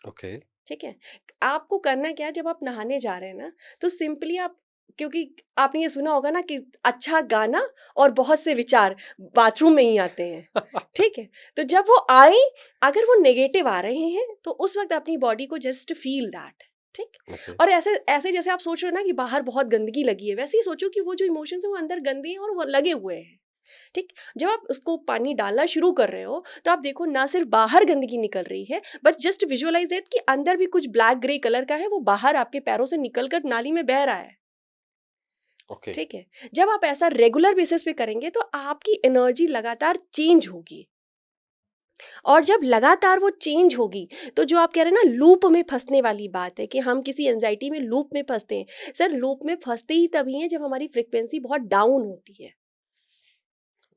ओके, ठीक है। आपको करना क्या है, जब आप नहाने जा रहे हैं ना तो सिंपली आप, क्योंकि आपने ये सुना होगा ना कि अच्छा गाना और बहुत से विचार बाथरूम में ही आते हैं, ठीक है। तो जब वो आए, अगर वो नेगेटिव आ रहे हैं तो उस वक्त अपनी बॉडी को जस्ट फील दैट, ठीक। ओके, और ऐसे ऐसे जैसे आप सोच रहे हो ना कि बाहर बहुत गंदगी लगी है, वैसे ही सोचो कि वो जो इमोशंस है वो अंदर गंदे हैं और वो लगे हुए हैं, ठीक। जब आप उसको पानी डालना शुरू कर रहे हो तो आप देखो ना सिर्फ बाहर गंदगी निकल रही है, बट जस्ट विजुअलाइज इट कि अंदर भी कुछ ब्लैक ग्रे कलर का है, वो बाहर आपके पैरों से निकलकर नाली में बह रहा है, ओके, ठीक है। जब आप ऐसा रेगुलर बेसिस पे करेंगे तो आपकी एनर्जी लगातार चेंज होगी, और जब लगातार वो चेंज होगी तो जो आप कह रहे हैं ना लूप में फंसने वाली बात है कि हम किसी एंजाइटी में लूप में फंसते हैं, सर लूप में फंसते ही तभी हैं जब हमारी फ्रिक्वेंसी बहुत डाउन होती है,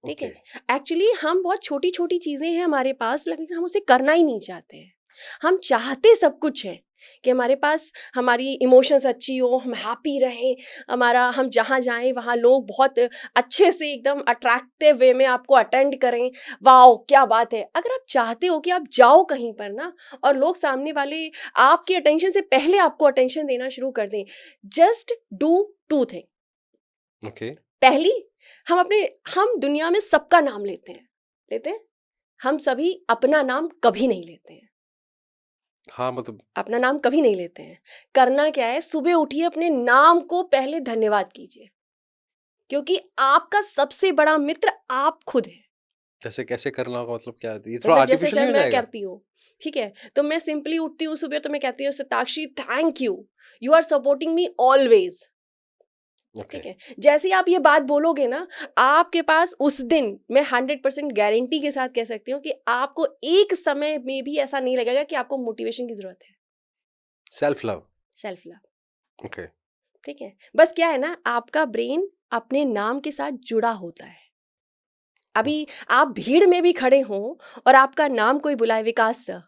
ठीक ओके, है। एक्चुअली हम बहुत छोटी छोटी चीज़ें हैं हमारे पास, लेकिन हम उसे करना ही नहीं चाहते हैं। हम चाहते सब कुछ है कि हमारे पास हमारी इमोशंस अच्छी हो, हम हैप्पी रहें, हमारा हम जहाँ जाएं वहाँ लोग बहुत अच्छे से एकदम अट्रैक्टिव वे में आपको अटेंड करें, वाओ क्या बात है। अगर आप चाहते हो कि आप जाओ कहीं पर ना और लोग सामने वाले आपकी अटेंशन से पहले आपको अटेंशन देना शुरू कर दें, just do two thing. Okay, पहली, हम दुनिया में सबका नाम लेते हैं, हम सभी अपना नाम कभी नहीं लेते हैं, हाँ मतलब अपना नाम कभी नहीं लेते हैं। करना क्या है, सुबह उठिए, अपने नाम को पहले धन्यवाद कीजिए, क्योंकि आपका सबसे बड़ा मित्र आप खुद है। कैसे कैसे करना होगा, मतलब क्या, ये थोड़ा मतलब जैसे आर्टिफिशियल सर नहीं हो मैं जाएगा? करती हूँ, ठीक है, तो मैं सिंपली उठती हूँ सुबह, तो मैं कहती हूँ Satakshi thank you, you are supporting me always. Okay. ठीक है, जैसे ही आप ये बात बोलोगे ना, आपके पास उस दिन मैं 100% गारंटी के साथ कह सकती हूँ कि आपको एक समय में भी ऐसा नहीं लगेगा कि आपको मोटिवेशन की जरूरत है। Self love. Self love. Okay. ठीक है, बस क्या है ना, आपका ब्रेन अपने नाम के साथ जुड़ा होता है। अभी आप भीड़ में भी खड़े हो और आपका नाम कोई बुलाए, विकास सर,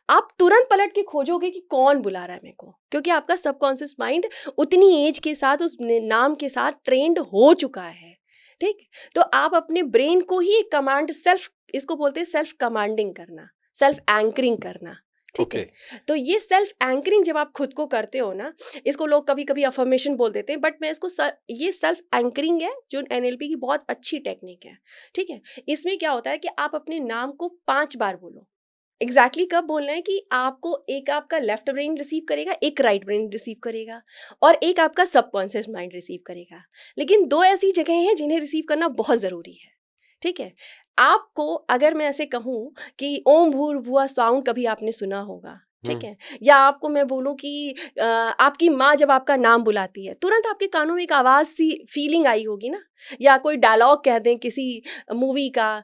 आप तुरंत पलट के खोजोगे कि कौन बुला रहा है मेरे को, क्योंकि आपका सबकॉन्शियस माइंड उतनी एज के साथ उस नाम के साथ ट्रेंड हो चुका है। ठीक, तो आप अपने ब्रेन को ही एक कमांड, सेल्फ, इसको बोलते हैं सेल्फ कमांडिंग करना, सेल्फ एंकरिंग करना। ठीक ओके। है, तो ये सेल्फ एंकरिंग जब आप खुद को करते हो ना, इसको लोग कभी कभी अफर्मेशन बोल देते हैं, बट मैं इसको ये सेल्फ एंकरिंग है जो एनएलपी की बहुत अच्छी टेक्निक है। ठीक है, इसमें क्या होता है कि आप अपने नाम को 5 बार बोलो। एग्जैक्टली कब बोलना है कि आपको, एक आपका लेफ्ट ब्रेन रिसीव करेगा, एक राइट ब्रेन रिसीव करेगा, और एक आपका सबकॉन्शियस माइंड रिसीव करेगा। लेकिन 2 ऐसी जगह हैं जिन्हें रिसीव करना बहुत ज़रूरी है। ठीक है, आपको अगर मैं ऐसे कहूँ कि ओम भूर्भुवः साउंड कभी आपने सुना होगा, ठीक है, या आपको मैं बोलूँ कि आपकी माँ जब आपका नाम बुलाती है, तुरंत आपके कानों में एक आवाज़ सी फीलिंग आई होगी ना, या कोई डायलॉग कह दें किसी मूवी का,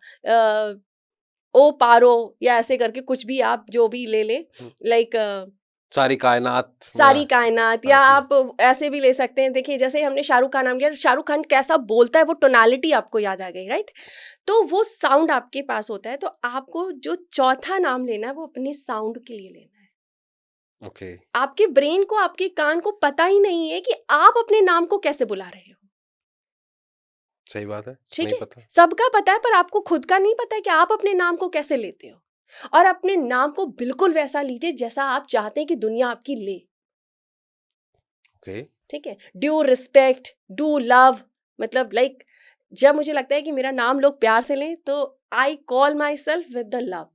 ओ पारो, या ऐसे करके कुछ भी आप जो भी ले ले, लाइक सारी कायनात सारी कायनात, या हाँ, आप ऐसे भी ले सकते हैं। देखिए जैसे हमने शाहरुख खान नाम लिया, शाहरुख खान कैसा बोलता है, वो टोनालिटी आपको याद आ गई, राइट? तो वो साउंड आपके पास होता है, तो आपको जो चौथा नाम लेना है वो अपने साउंड के लिए लेना है। ओके। आपके ब्रेन को, आपके कान को पता ही नहीं है कि आप अपने नाम को कैसे बुला रहे हो। सही बात है, ठीक नहीं है, पता। सबका पता है, पर आपको खुद का नहीं पता है कि आप अपने नाम को कैसे लेते हो। और अपने नाम को बिल्कुल वैसा लीजिए जैसा आप चाहते हैं कि दुनिया आपकी ले। ओके। ठीक है, ड्यू रिस्पेक्ट, डू लव, मतलब लाइक जब मुझे लगता है कि मेरा नाम लोग प्यार से लें, तो I call my self with the love.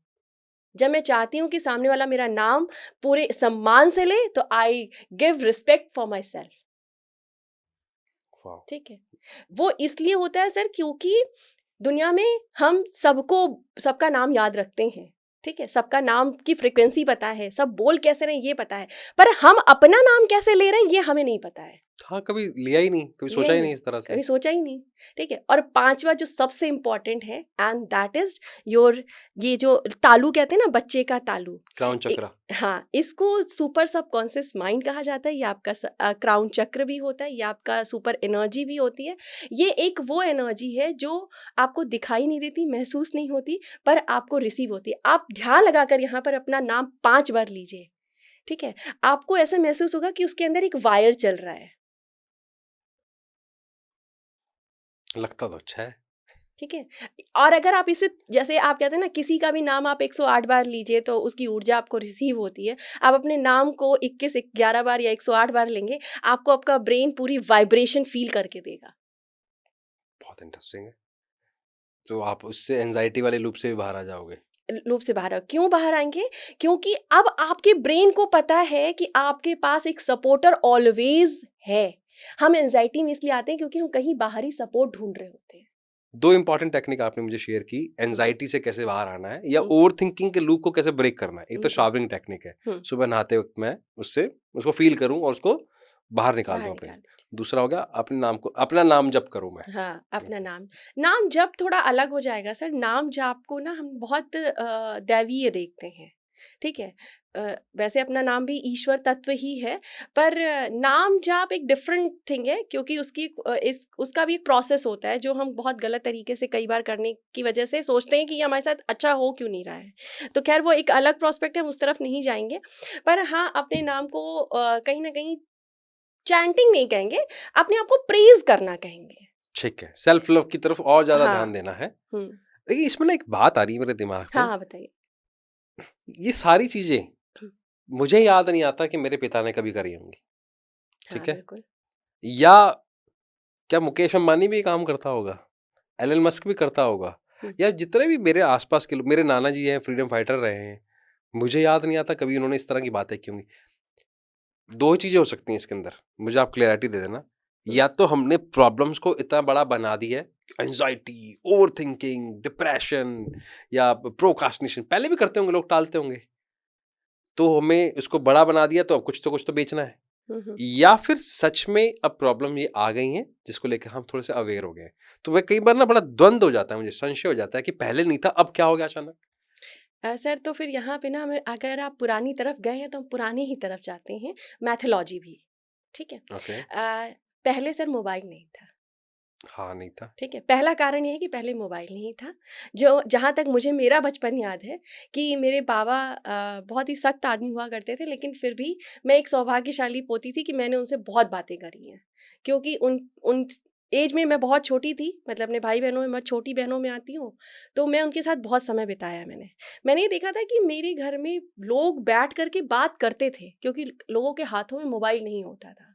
जब मैं चाहती हूँ कि सामने वाला मेरा नाम पूरे सम्मान से ले, तो I give respect for my self. वाह। ठीक है, वो इसलिए होता है सर क्योंकि दुनिया में हम सबको, सबका नाम याद रखते हैं। ठीक है, सबका नाम की फ्रिक्वेंसी पता है, सब बोल कैसे रहे हैं ये पता है, पर हम अपना नाम कैसे ले रहे हैं ये हमें नहीं पता है। हाँ, कभी लिया ही नहीं, कभी लिया सोचा ही ही नहीं, नहीं इस तरह से। कभी सोचा ही नहीं। ठीक है, और 5वां जो सबसे इंपॉर्टेंट है, एंड दैट इज योर, ये जो तालू कहते हैं ना, बच्चे का तालू, क्राउन चक्र। हाँ, इसको सुपर सबकॉन्शियस माइंड कहा जाता है। ये आपका क्राउन चक्र भी होता है, ये आपका सुपर एनर्जी भी होती है। ये एक वो एनर्जी है जो आपको दिखाई नहीं देती, महसूस नहीं होती, पर आपको रिसीव होती है। आप ध्यान लगाकर यहाँ पर अपना नाम 5 बार लीजिए। ठीक है, आपको ऐसा महसूस होगा कि उसके अंदर एक वायर चल रहा है। लगता तो अच्छा है। ठीक है, और अगर आप इसे, जैसे आप कहते हैं ना, किसी का भी नाम आप 108 बार लीजिए तो उसकी ऊर्जा आपको रिसीव होती है। आप अपने नाम को 21 11 बार या 108 बार लेंगे, आपको आपका ब्रेन पूरी वाइब्रेशन फील करके देगा। बहुत इंटरेस्टिंग है। तो आप उससे एंजाइटी वाले लूप से भी बाहर आ जाओगे। लूप से बाहर क्यों बाहर आएंगे? क्योंकि अब आपके ब्रेन को पता है कि आपके पास एक सपोर्टर ऑलवेज है। हम एंजाइटी में इसलिए आते हैं क्योंकि हम कहीं बाहरी सपोर्ट ढूंढ रहे होते हैं। 2 इंपॉर्टेंट टेक्निक आपने मुझे शेयर की, एंजाइटी से कैसे बाहर आना है या हम्म, ओवरथिंकिंग के लूप को कैसे ब्रेक करना है। एक तो हम्म, शावरिंग टेक्निक है, हम्म, सुबह नहाते वक्त मैं उसको फील करूं और उसको बाहर निकाल बाहर दूं अपने। निकाल दीजिए। दूसरा हो गया अपना नाम जप करूं मैं। हाँ, अपना नाम, नाम जप थोड़ा अलग हो जाएगा सर। नाम जाप को ना हम बहुत दैवीय देखते हैं। ठीक है, वैसे अपना नाम भी ईश्वर तत्व ही है, पर नाम जाप एक डिफरेंट थिंग है, क्योंकि उसका भी एक प्रोसेस होता है जो हम बहुत गलत तरीके से कई बार करने की वजह से सोचते हैं कि ये हमारे साथ अच्छा हो क्यों नहीं रहा है। तो खैर वो एक अलग प्रोस्पेक्ट है, हम उस तरफ नहीं जाएंगे। पर हाँ, अपने नाम को कहीं ना कहीं चैंटिंग नहीं कहेंगे, अपने आप को प्रेज करना कहेंगे। ठीक है, सेल्फ लव की तरफ और ज्यादा हाँ। ध्यान देना है। हम्म। देखिए इसमें ना एक बात आ रही है मेरे दिमाग हाँ में। हाँ, बताइए। ये सारी चीजें मुझे याद नहीं आता कि मेरे पिता ने कभी करी होंगी। हाँ ठीक है, बिल्कुल। या क्या मुकेश अंबानी भी ये काम करता होगा, एलन मस्क भी करता होगा, हम्म, या जितने भी मेरे आसपास के लोग, मेरे नाना जी हैं फ्रीडम फाइटर रहे हैं, मुझे याद नहीं आता कभी उन्होंने इस तरह की बातें की होंगी। 2 चीज़ें हो सकती हैं इसके अंदर, मुझे आप क्लैरिटी दे देना। या तो हमने प्रॉब्लम्स को इतना बड़ा बना दिया है, एंग्ज़ायटी, ओवरथिंकिंग, डिप्रेशन या प्रोक्रास्टिनेशन पहले भी करते होंगे लोग, टालते होंगे। तो हमें उसको बड़ा बना दिया तो अब कुछ तो बेचना है। या फिर सच में अब प्रॉब्लम ये आ गई है जिसको लेकर हम थोड़े से अवेयर हो गए हैं। तो वह कई बार ना बड़ा द्वंद हो जाता है, मुझे संशय हो जाता है कि पहले नहीं था, अब क्या हो गया अचानक? सर तो फिर यहाँ पे ना हमें, अगर आप पुरानी तरफ गए हैं तो हम पुरानी ही तरफ जाते हैं, मैथोलॉजी भी, ठीक है। ओके। पहले सर मोबाइल नहीं था, हाँ, नहीं था। ठीक है। पहला कारण ये है कि पहले मोबाइल नहीं था। जो जहाँ तक मुझे मेरा बचपन याद है कि मेरे बाबा बहुत ही सख्त आदमी हुआ करते थे, लेकिन फिर भी मैं एक सौभाग्यशाली पोती थी कि मैंने उनसे बहुत बातें करी हैं, क्योंकि उन उन एज में मैं बहुत छोटी थी, मतलब अपने भाई बहनों में मैं छोटी बहनों में आती हूँ, तो मैं उनके साथ बहुत समय बिताया है मैंने ये देखा था कि मेरे घर में लोग बैठ करके बात करते थे, क्योंकि लोगों के हाथों में मोबाइल नहीं होता था,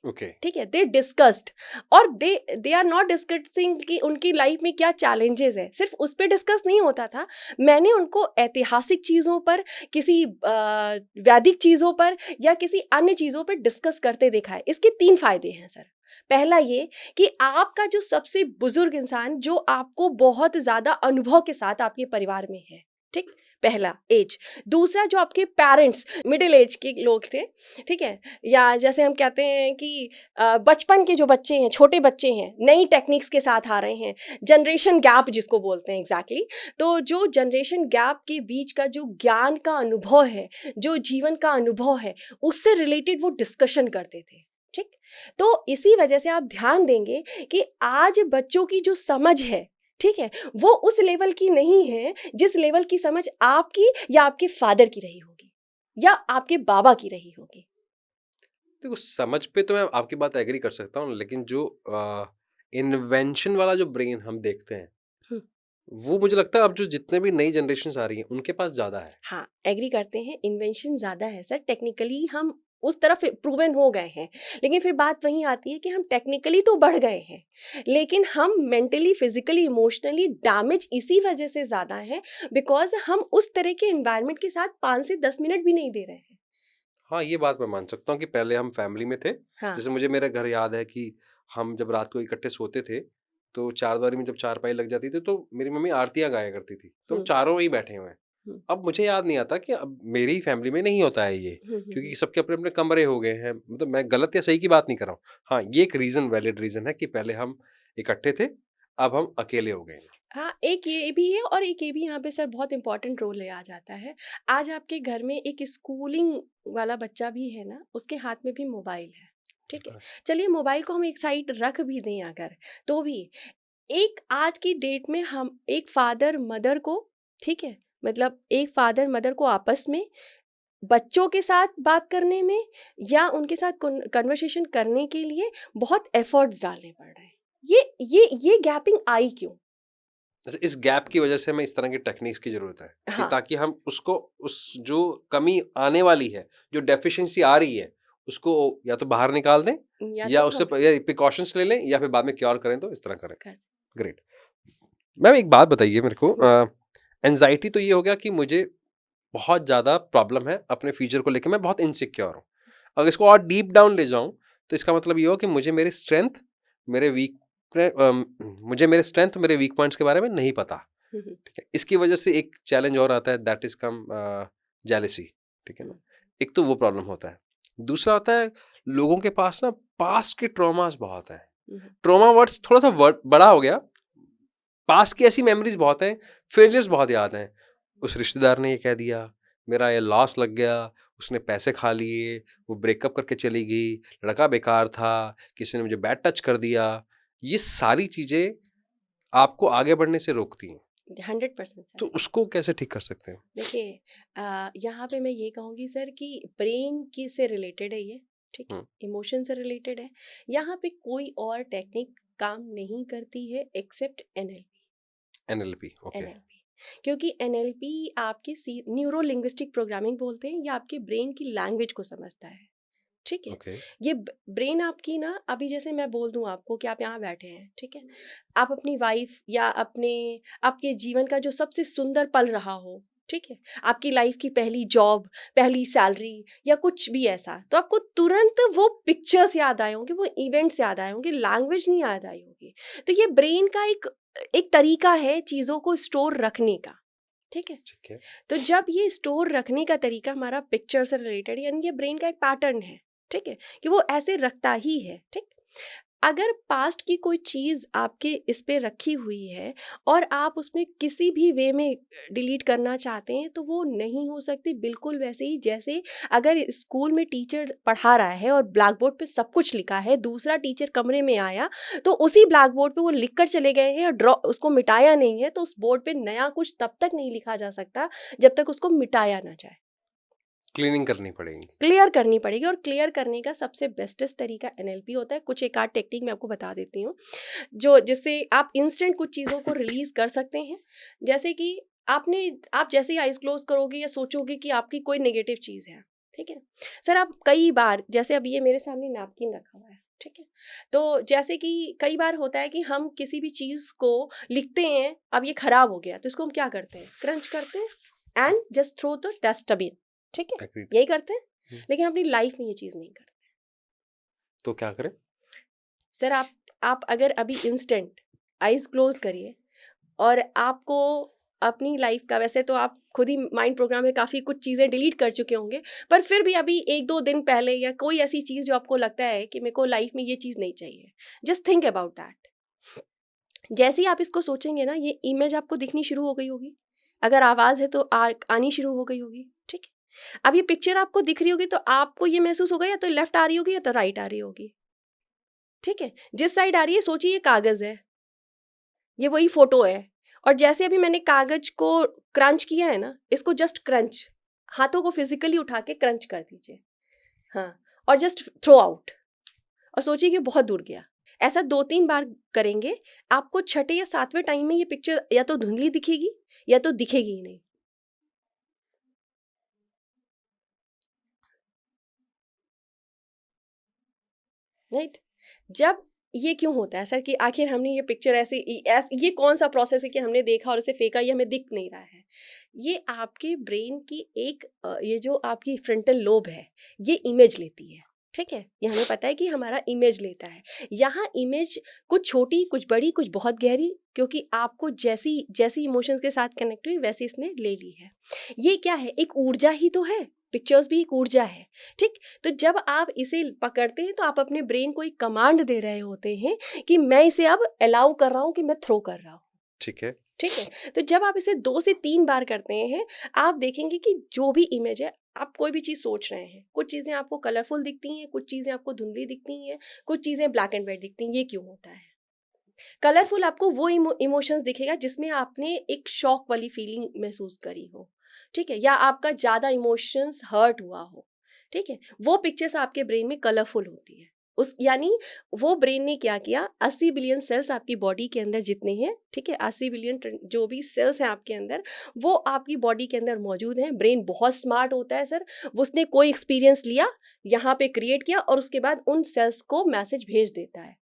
ओके। ठीक है। दे डिस्कस्ड, और दे आर नॉट डिस्कसिंग कि उनकी लाइफ में क्या चैलेंजेस है, सिर्फ उस पर डिस्कस नहीं होता था। मैंने उनको ऐतिहासिक चीज़ों पर, किसी वैदिक चीज़ों पर या किसी अन्य चीज़ों पर डिस्कस करते देखा है। इसके 3 फायदे हैं सर। पहला ये कि आपका जो सबसे बुजुर्ग इंसान, जो आपको बहुत ज़्यादा अनुभव के साथ आपके परिवार में है, ठीक, पहला एज। दूसरा, जो आपके पेरेंट्स मिडिल एज के लोग थे, ठीक है, या जैसे हम कहते हैं कि बचपन के जो बच्चे हैं, छोटे बच्चे हैं, नई टेक्निक्स के साथ आ रहे हैं, जनरेशन गैप जिसको बोलते हैं, एग्जैक्टली। तो जो जनरेशन गैप के बीच का जो ज्ञान का अनुभव है, जो जीवन का अनुभव है, उससे रिलेटेड वो डिस्कशन करते थे, ठीक। तो इसी वजह से आप ध्यान देंगे कि आज बच्चों की जो समझ है, ठीक है, वो उस लेवल की नहीं है जिस लेवल की समझ आपकी या आपके फादर की रही होगी या आपके बाबा की रही होगी। देखो, समझ पे तो मैं आपकी बात एग्री कर सकता हूँ, लेकिन जो इन्वेंशन वाला जो ब्रेन हम देखते हैं, हम्म, वो मुझे लगता है अब जो जितने भी नई जनरेशंस आ रही हैं उनके पास ज़्यादा है। हाँ, एग्री करते हैं, इन्वेंशन ज़्यादा है सर, टेक्निकली हम उस तरफ प्रूवन हो गए हैं, लेकिन फिर बात वहीं आती है कि हम टेक्निकली तो बढ़ गए हैं, लेकिन हम मेंटली, फिजिकली, इमोशनली डैमेज इसी वजह से ज़्यादा है, बिकॉज हम उस तरह के एनवायरनमेंट के साथ 5 से 10 मिनट भी नहीं दे रहे हैं। हाँ, ये बात मैं मान सकता हूँ कि पहले हम फैमिली में थे। हाँ। जैसे मुझे मेरा घर याद है कि हम जब रात को इकट्ठे सोते थे, तो चारदीवारी में जब चारपाई लग जाती थी, तो मेरी मम्मी आरतियाँ गाया करती थी, तो हम हम्म, चारों वहीं बैठे हुए हैं। हम्म, अब मुझे याद नहीं आता कि अब मेरी फैमिली में नहीं होता है ये, क्योंकि सबके अपने-अपने कमरे हो गए हैं। मतलब मैं गलत या सही की बात नहीं कर रहा हूँ। हाँ, ये एक रीज़न, वैलिड रीज़न है कि पहले हम इकट्ठे थे, अब हम अकेले हो गए हैं। हाँ, एक ये भी है और एक ये भी यहाँ पे सर बहुत इंपॉर्टेंट रोल ले आ जाता है। आज आपके घर में एक स्कूलिंग वाला बच्चा भी है ना, उसके हाथ में भी मोबाइल है, ठीक है। चलिए मोबाइल को हम एक साइड रख भी दें अगर, तो भी एक आज की डेट में हम एक फादर मदर को, ठीक है, मतलब एक फादर मदर को आपस में बच्चों के साथ बात करने में या उनके साथ कन्वर्सेशन करने के लिए बहुत एफर्ट्स डालने पड़ रहे हैं। ये गैपिंग आई क्यों? अच्छा, इस गैप की वजह से हमें इस तरह की टेक्निक्स की ज़रूरत है कि हाँ, ताकि हम उसको, उस जो कमी आने वाली है, जो डेफ़िशिएंसी आ रही है, उसको या तो बाहर निकाल दें या या तो उससे हम या प्रिकॉशंस ले लें या फिर बाद में क्योर करें, तो इस तरह करें। कर। ग्रेट। मैम एक बात बताइए मेरे को, हुँ, एंग्ज़ायटी तो ये हो गया कि मुझे बहुत ज़्यादा प्रॉब्लम है अपने फ्यूचर को लेके, मैं बहुत इनसिक्योर हूँ। अगर इसको और डीप डाउन ले जाऊँ, तो इसका मतलब ये हो कि मुझे मेरे स्ट्रेंथ, मेरे वीक मुझे मेरे स्ट्रेंथ, मेरे वीक पॉइंट्स के बारे में नहीं पता। हुँ, हुँ, ठीक है? इसकी वजह से एक चैलेंज और आता है, दैट इज़ कम जेलसी, ठीक है हुँ, ना? एक तो वो प्रॉब्लम होता है। दूसरा होता है लोगों के पास ना पास्ट के ट्रॉमास बहुत हैं। हुँ, हुँ, ट्रॉमा वर्ड्स थोड़ा-सा वर्ड बड़ा हो गया। पास्ट की ऐसी मेमोरीज़ बहुत हैं, फेलियर्स बहुत याद हैं। उस रिश्तेदार ने ये कह दिया, मेरा ये लॉस लग गया, उसने पैसे खा लिए, वो ब्रेकअप करके चली गई, लड़का बेकार था, किसी ने मुझे बैड टच कर दिया। ये सारी चीज़ें आपको आगे बढ़ने से रोकती हैं। 100% सर। तो उसको कैसे ठीक कर सकते हैं? देखिए यहाँ पे मैं ये कहूँगी सर कि ब्रेन की से रिलेटेड है ये, ठीक है, हुँ, इमोशन से रिलेटेड है। यहाँ पे कोई और टेक्निक काम नहीं करती है except NLP. NLP, okay, NLP, क्योंकि एनएलपी आपकी न्यूरो लिंग्विस्टिक प्रोग्रामिंग बोलते हैं, ये आपके ब्रेन की लैंग्वेज को समझता है, ठीक है। ओके, ये ब्रेन आपकी ना, अभी जैसे मैं बोल दूं आपको कि आप यहाँ बैठे हैं, ठीक है, आप अपनी वाइफ या अपने आपके जीवन का जो सबसे सुंदर पल रहा हो, ठीक है, आपकी लाइफ की पहली जॉब, पहली सैलरी या कुछ भी ऐसा, तो आपको तुरंत वो पिक्चर्स याद आए होंगे, वो इवेंट्स याद आए होंगे, लैंग्वेज नहीं याद आई होगी। तो ये ब्रेन का एक एक तरीका है चीज़ों को स्टोर रखने का, ठीक है। ठीक है। तो जब ये स्टोर रखने का तरीका हमारा पिक्चर से रिलेटेड, यानी ये ब्रेन का एक पैटर्न है, ठीक है, कि वो ऐसे रखता ही है, ठीक। अगर पास्ट की कोई चीज़ आपके इस पे रखी हुई है और आप उसमें किसी भी वे में डिलीट करना चाहते हैं, तो वो नहीं हो सकती। बिल्कुल वैसे ही जैसे अगर स्कूल में टीचर पढ़ा रहा है और ब्लैक बोर्ड पे सब कुछ लिखा है, दूसरा टीचर कमरे में आया तो उसी ब्लैक बोर्ड पे वो लिख कर चले गए हैं और ड्रॉ उसको मिटाया नहीं है, तो उस बोर्ड पे नया कुछ तब तक नहीं लिखा जा सकता जब तक उसको मिटाया ना जाए। क्लीनिंग करनी पड़ेगी। क्लियर करनी पड़ेगी, और क्लियर करने का सबसे बेस्टेस्ट तरीका एनएलपी होता है। कुछ एक आध टेक्निक मैं आपको बता देती हूँ, जो जिससे आप इंस्टेंट कुछ चीज़ों को रिलीज कर सकते हैं। जैसे कि आप जैसे ही आइज क्लोज करोगे या सोचोगे कि आपकी कोई नेगेटिव चीज़ है, ठीक है सर, आप कई बार, जैसे अब ये मेरे सामने नैपकिन रखा हुआ है, ठीक है, तो जैसे कि कई बार होता है कि हम किसी भी चीज़ को लिखते हैं, अब ये खराब हो गया तो इसको हम क्या करते हैं, क्रंच करते हैं and just throw the dustbin, ठीक है, Agreed. यही करते हैं। लेकिन अपनी लाइफ में ये चीज़ नहीं करते। तो क्या करें? सर आप अगर अभी इंस्टेंट आइज क्लोज करिए और आपको अपनी लाइफ का, वैसे तो आप खुद ही माइंड प्रोग्राम में काफ़ी कुछ चीज़ें डिलीट कर चुके होंगे, पर फिर भी अभी 1-2 दिन पहले या कोई ऐसी चीज़ जो आपको लगता है कि मेरे को लाइफ में ये चीज़ नहीं चाहिए, जस्ट थिंक अबाउट दैट। जैसे ही आप इसको सोचेंगे ना, ये इमेज आपको दिखनी शुरू हो गई होगी, अगर आवाज़ है तो आनी शुरू हो गई होगी, ठीक है। अब ये पिक्चर आपको दिख रही होगी तो आपको ये महसूस होगा या तो लेफ्ट आ रही होगी या तो राइट आ रही होगी, ठीक है। जिस साइड आ रही है सोचिए ये कागज़ है, ये वही फोटो है। और जैसे अभी मैंने कागज को क्रंच किया है ना, इसको जस्ट क्रंच, हाथों को फिजिकली उठा के क्रंच कर दीजिए, हाँ, और जस्ट थ्रो आउट, और सोचिए कि बहुत दूर गया। ऐसा 2-3 बार करेंगे, आपको छठे या सातवें टाइम में ये पिक्चर या तो धुंधली दिखेगी या तो दिखेगी ही नहीं। राइट। जब ये क्यों होता है सर कि आखिर हमने ये पिक्चर ये कौन सा प्रोसेस है कि हमने देखा और उसे फेंका, ये हमें दिख नहीं रहा है। ये आपके ब्रेन की एक ये जो आपकी फ्रंटल लोब है, ये इमेज लेती है, ठीक है। ये हमें पता है कि हमारा इमेज लेता है। यहाँ इमेज कुछ छोटी, कुछ बड़ी, कुछ बहुत गहरी, क्योंकि आपको जैसी जैसी इमोशंस के साथ कनेक्ट हुई वैसे इसने ले ली है। ये क्या है, एक ऊर्जा ही तो है, पिक्चर्स भी एक ऊर्जा है, ठीक। तो जब आप इसे पकड़ते हैं तो आप अपने ब्रेन को एक कमांड दे रहे होते हैं कि मैं इसे अब अलाउ कर रहा हूँ कि मैं थ्रो कर रहा हूँ, ठीक है। ठीक है। तो जब आप इसे 2 से 3 बार करते हैं, आप देखेंगे कि जो भी इमेज है, आप कोई भी चीज़ सोच रहे हैं, कुछ चीज़ें आपको कलरफुल दिखती हैं, कुछ चीज़ें आपको धुंधली दिखती हैं, कुछ चीज़ें ब्लैक एंड व्हाइट दिखती हैं। ये क्यों होता है? कलरफुल आपको वो इमोशंस दिखेगा जिसमें आपने एक शॉक वाली फीलिंग महसूस करी हो, ठीक है, या आपका ज़्यादा इमोशंस हर्ट हुआ हो, ठीक है। वो पिक्चर्स आपके ब्रेन में कलरफुल होती है। उस यानी वो ब्रेन ने क्या किया, 80 बिलियन सेल्स आपकी बॉडी के अंदर जितने हैं, ठीक है, 80 बिलियन जो भी सेल्स हैं आपके अंदर, वो आपकी बॉडी के अंदर मौजूद हैं। ब्रेन बहुत स्मार्ट होता है सर, उसने कोई एक्सपीरियंस लिया, यहाँ पे क्रिएट किया और उसके बाद उन सेल्स को मैसेज भेज देता है,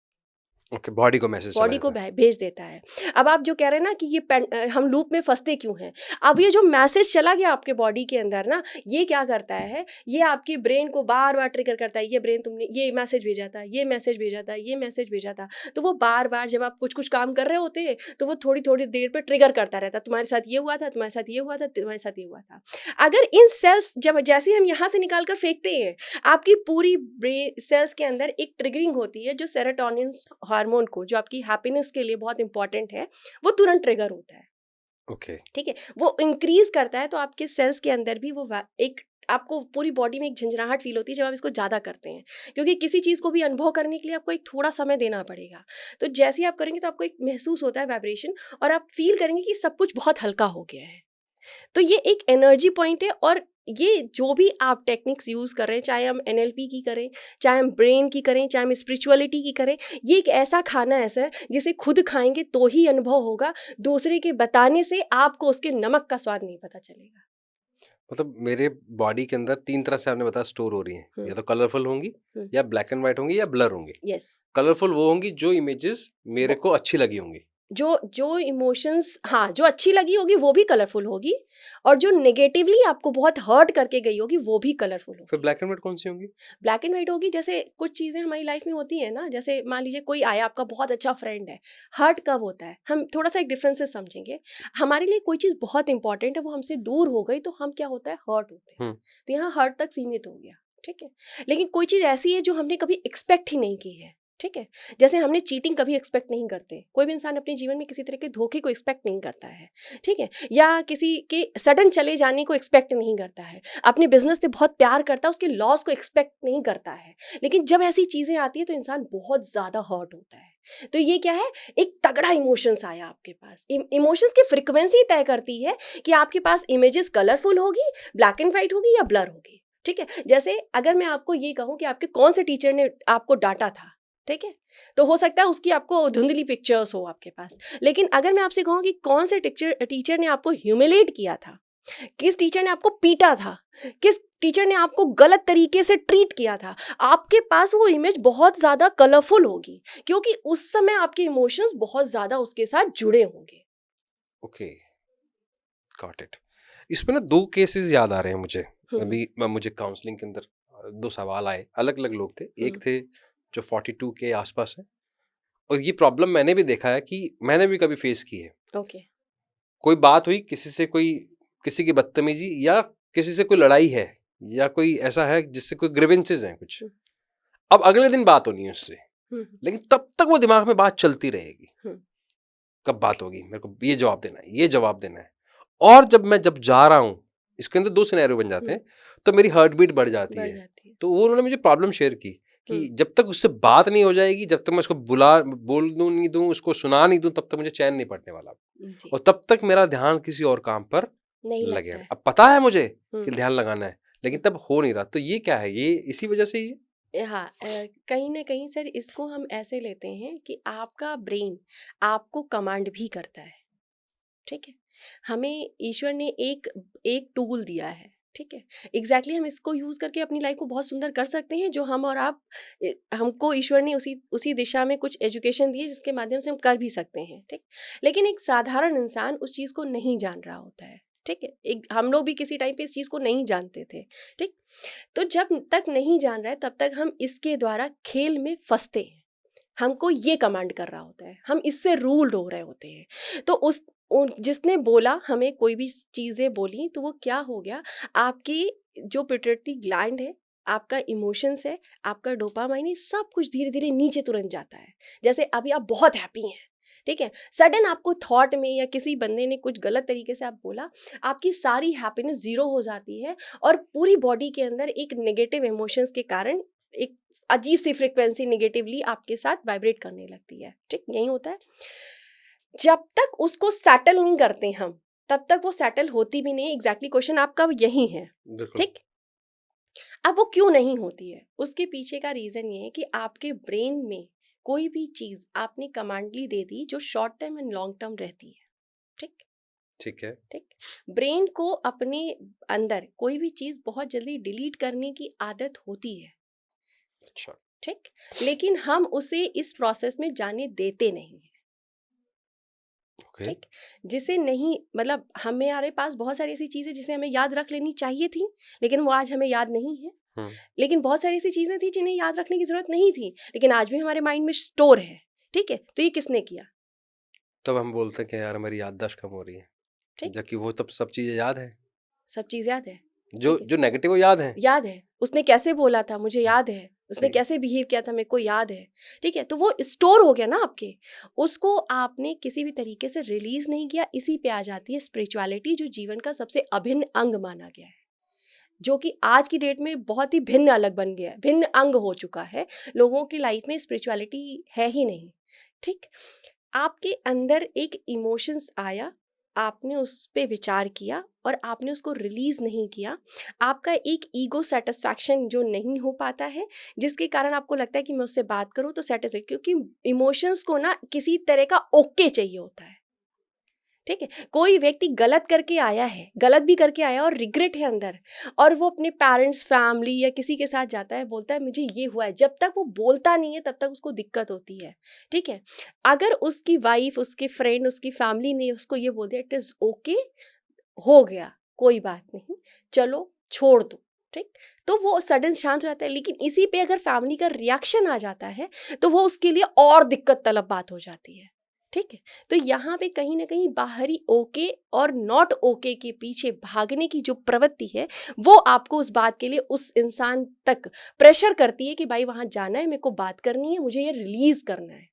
ओके, बॉडी को मैसेज चला बॉडी को जाता है। भेज देता है। अब आप जो कह रहे हैं ना कि हम लूप में फंसते क्यों हैं, अब ये जो मैसेज चला गया आपके बॉडी के अंदर ना, ये क्या करता है, ये आपकी ब्रेन को बार बार ट्रिगर करता है। ये ब्रेन तुमने ये मैसेज भेजा था, ये मैसेज भेजा था, ये मैसेज भेजा था, तो वो बार बार जब आप कुछ कुछ काम कर रहे होते हैं तो वो थोड़ी थोड़ी देर पे ट्रिगर करता रहता है, तुम्हारे साथ ये हुआ था, तुम्हारे साथ ये हुआ था, तुम्हारे साथ ये हुआ था। अगर इन सेल्स जब जैसे हम यहाँ से निकाल कर फेंकते हैं, आपकी पूरी ब्रेन सेल्स के अंदर एक ट्रिगरिंग होती है जो सेरोटोनिन हार्मोन को, जो आपकी हैप्पीनेस के लिए बहुत इंपॉर्टेंट है, वो तुरंत ट्रिगर होता है, ओके। ठीक है, वो इंक्रीज करता है। तो आपके सेल्स के अंदर भी वो एक आपको पूरी बॉडी में एक झंझनाहट फील होती है जब आप इसको ज़्यादा करते हैं, क्योंकि किसी चीज़ को भी अनुभव करने के लिए आपको एक थोड़ा समय देना पड़ेगा। तो जैसे ही आप करेंगे तो आपको एक महसूस होता है वाइब्रेशन, और आप फील करेंगे कि सब कुछ बहुत हल्का हो गया है। तो ये एक एनर्जी पॉइंट है। और ये जो भी आप टेक्निक्स यूज़ कर रहे हैं, चाहे हम एनएलपी की करें, चाहे हम ब्रेन की करें, चाहे हम स्पिरिचुअलिटी की करें, ये एक ऐसा खाना है सर जिसे खुद खाएंगे तो ही अनुभव होगा, दूसरे के बताने से आपको उसके नमक का स्वाद नहीं पता चलेगा। मतलब मेरे बॉडी के अंदर 3 तरह से आपने बताया स्टोर हो रही हैं, या तो कलरफुल होंगी, हम्म, या ब्लैक एंड व्हाइट होंगी, या ब्लर होंगी। यस, कलरफुल वो होंगी जो इमेजेस मेरे को अच्छी लगी होंगी, जो इमोशंस, हाँ, जो अच्छी लगी होगी वो भी कलरफुल होगी, और जो नेगेटिवली आपको बहुत हर्ट करके गई होगी वो भी कलरफुल होगी। फिर ब्लैक एंड व्हाइट कौन सी होंगी? ब्लैक एंड व्हाइट होगी, जैसे कुछ चीज़ें हमारी लाइफ में होती है ना, जैसे मान लीजिए कोई आया, आपका बहुत अच्छा फ्रेंड है, हर्ट कब होता है, हम थोड़ा सा एक डिफरेंस से समझेंगे। हमारे लिए कोई चीज़ बहुत इंपॉर्टेंट है, वो हमसे दूर हो गई तो हम क्या होता है, हर्ट होते हैं। तो यहाँ हर्ट तक सीमित हो गया, ठीक है। लेकिन कोई चीज़ ऐसी है जो हमने कभी एक्सपेक्ट ही नहीं की है, ठीक है। जैसे हमने चीटिंग कभी एक्सपेक्ट नहीं करते, कोई भी इंसान अपने जीवन में किसी तरह के धोखे को एक्सपेक्ट नहीं करता है, ठीक है, या किसी के सडन चले जाने को एक्सपेक्ट नहीं करता है, अपने बिजनेस से बहुत प्यार करता है, उसके लॉस को एक्सपेक्ट नहीं करता है। लेकिन जब ऐसी चीज़ें आती है तो इंसान बहुत ज़्यादा हर्ट होता है। तो ये क्या है, एक तगड़ा इमोशंस आया आपके पास, इमोशंस की फ्रिक्वेंसी तय करती है कि आपके पास इमेजेस कलरफुल होगी, ब्लैक एंड व्हाइट होगी या ब्लर होगी, ठीक है। जैसे अगर मैं आपको ये कहूँ कि आपके कौन से टीचर ने आपको डांटा था, ठीक है, तो हो सकता है उसकी आपको धुंधली पिक्चर्स हो आपके पास। लेकिन अगर मैं आपसे कहूँ कि कौन से टीचर ने आपको ह्यूमिलेट किया था, किस टीचर ने आपको पीटा था, किस टीचर ने आपको गलत तरीके से ट्रीट किया था, आपके पास वो इमेज बहुत ज़्यादा कलरफुल होगी, क्योंकि उस समय आपके इमोशंस बहुत ज़्यादा उसके साथ जुड़े होंगे। Okay, got it. इसमें ना 2 केसेस याद आ रहे हैं मुझे। हम्म, अभी मुझे काउंसलिंग के अंदर 2 सवाल आए, अलग-अलग लोग थे। एक हम्म, थे जो 42 के आस-पास हैं, और ये प्रॉब्लम मैंने भी देखा है कि मैंने भी कभी फेस की है। ओके, कोई बात हुई, किसी से कोई, किसी की बदतमीजी या किसी से कोई लड़ाई है, या कोई ऐसा है जिससे कोई ग्रीवेंसेस हैं कुछ। हम्म, अब अगले दिन बात होनी है उससे, हम्म, लेकिन तब तक वो दिमाग में बात चलती रहेगी। हम्म, कब बात होगी, मेरे को ये जवाब देना है, ये जवाब देना है। और जब जा रहा हूँ, इसके अंदर 2 सिनेरियो बन जाते हम्म, हैं। तो मेरी हार्ट बीट बढ़ जाती बढ़ है। जाती है। तो वो उन्होंने मुझे प्रॉब्लम शेयर की कि हम्म, जब तक उससे बात नहीं हो जाएगी, जब तक मैं उसको बोल दूं नहीं दूं, उसको सुना नहीं दूं, तब तक मुझे चैन नहीं पड़ने वाला। जी, और तब तक मेरा ध्यान किसी और काम पर नहीं लगे लगता रहना। है। अब पता है मुझे कि हम्म, ध्यान लगाना है, लेकिन तब हो नहीं रहा। तो ये क्या है, ये इसी वजह से ये। हाँ, कहीं ना कहीं सर इसको हम ऐसे लेते हैं कि आपका ब्रेन आपको कमांड भी करता है, ठीक है। हमें ईश्वर ने एक एक टूल दिया है, ठीक है। एग्जैक्टली हम इसको यूज करके अपनी लाइफ को बहुत सुंदर कर सकते हैं, जो हम और आप, हमको ईश्वर ने उसी उसी दिशा में कुछ एजुकेशन दी है जिसके माध्यम से हम कर भी सकते हैं, ठीक। लेकिन एक साधारण इंसान उस चीज को नहीं जान रहा होता है, ठीक है। एक हम लोग भी किसी टाइम पे इस चीज को नहीं जानते थे, ठीक। तो जब तक नहीं जान रहा है तब तक हम इसके द्वारा खेल में फंसते हैं। हमको ये कमांड कर रहा होता है, हम इससे रूल्ड हो रहे होते हैं। तो जिसने बोला, हमें कोई भी चीज़ें बोली, तो वो क्या हो गया, आपकी जो पिट्यूटरी ग्लैंड है, आपका इमोशंस है, आपका डोपामाइन है, सब कुछ धीरे धीरे नीचे तुरंत जाता है। जैसे अभी आप बहुत हैप्पी हैं, ठीक है, सडन आपको थॉट में या किसी बंदे ने कुछ गलत तरीके से आप बोला, आपकी सारी हैप्पीनेस जीरो हो जाती है, और पूरी बॉडी के अंदर एक नेगेटिव इमोशंस के कारण एक अजीब सी फ्रिक्वेंसी नेगेटिवली आपके साथ वाइब्रेट करने लगती है, ठीक, यही होता है। जब तक उसको सेटल नहीं करते हम, तब तक वो सेटल होती भी नहीं। एग्जैक्टली क्वेश्चन आपका यही है, बिल्कुल। ठीक। अब वो क्यों नहीं होती है, उसके पीछे का रीजन ये है कि आपके ब्रेन में कोई भी चीज आपने कमांडली दे दी जो short term and long term रहती है, ठीक, ठीक है। ठीक। ब्रेन को अपने अंदर कोई भी चीज बहुत जल्दी डिलीट करने की आदत होती है, अच्छा। ठीक। लेकिन हम उसे इस प्रोसेस में जाने देते नहीं हैं, ओके। ठीक। जिसे नहीं, मतलब हमारे पास बहुत सारी ऐसी चीजें जिसे हमें याद रख लेनी चाहिए थी, लेकिन वो आज हमें याद नहीं है। हम्म। लेकिन बहुत सारी ऐसी चीजें थी जिन्हें याद रखने की जरूरत नहीं थी, लेकिन आज भी हमारे माइंड में स्टोर है, ठीक है। तो ये किसने किया, तब हम बोलते हैं कि यार हमारी याददाश्त कम हो रही है, ठीक। जबकि वो तब सब चीजें याद है। सब चीज याद है, जो ठीक है, जो नेगेटिव वो याद है। याद है, उसने कैसे बोला था मुझे याद है, उसने सही। कैसे बिहेव किया था मेरे को याद है, ठीक है। तो वो स्टोर हो गया ना आपके, उसको आपने किसी भी तरीके से रिलीज नहीं किया। इसी पे आ जाती है स्पिरिचुअलिटी, जो जीवन का सबसे अभिन्न अंग माना गया है, जो कि आज की डेट में बहुत ही भिन्न अलग बन गया है, भिन्न अंग हो चुका है। लोगों की लाइफ में स्पिरिचुअलिटी है ही नहीं, ठीक। आपके अंदर एक इमोशंस आया, आपने उस पे विचार किया और आपने उसको रिलीज नहीं किया। आपका एक ईगो सेटिस्फैक्शन जो नहीं हो पाता है, जिसके कारण आपको लगता है कि मैं उससे बात करूं तो सेटिस्फाई, क्योंकि इमोशंस को ना किसी तरह का ओके चाहिए होता है। ठीक है, कोई व्यक्ति गलत करके आया है, गलत भी करके आया और रिग्रेट है अंदर, और वो अपने पेरेंट्स, फैमिली या किसी के साथ जाता है, बोलता है मुझे ये हुआ है, जब तक वो बोलता नहीं है तब तक उसको दिक्कत होती है। ठीक है, अगर उसकी वाइफ, उसके फ्रेंड, उसकी फैमिली ने उसको ये बोल दिया इट इज़ ओके, हो गया, कोई बात नहीं, चलो छोड़ दो, ठीक, तो वो सडन शांत हो जाता है। लेकिन इसी पे अगर फैमिली का रिएक्शन आ जाता है तो वो उसके लिए और दिक्कत तलब बात हो जाती है। ठीक है, तो यहाँ पे कहीं ना कहीं बाहरी ओके और नॉट ओके के पीछे भागने की जो प्रवृत्ति है वो आपको उस बात के लिए उस इंसान तक प्रेशर करती है कि भाई वहां जाना है, मेरे को बात करनी है, मुझे ये रिलीज करना है,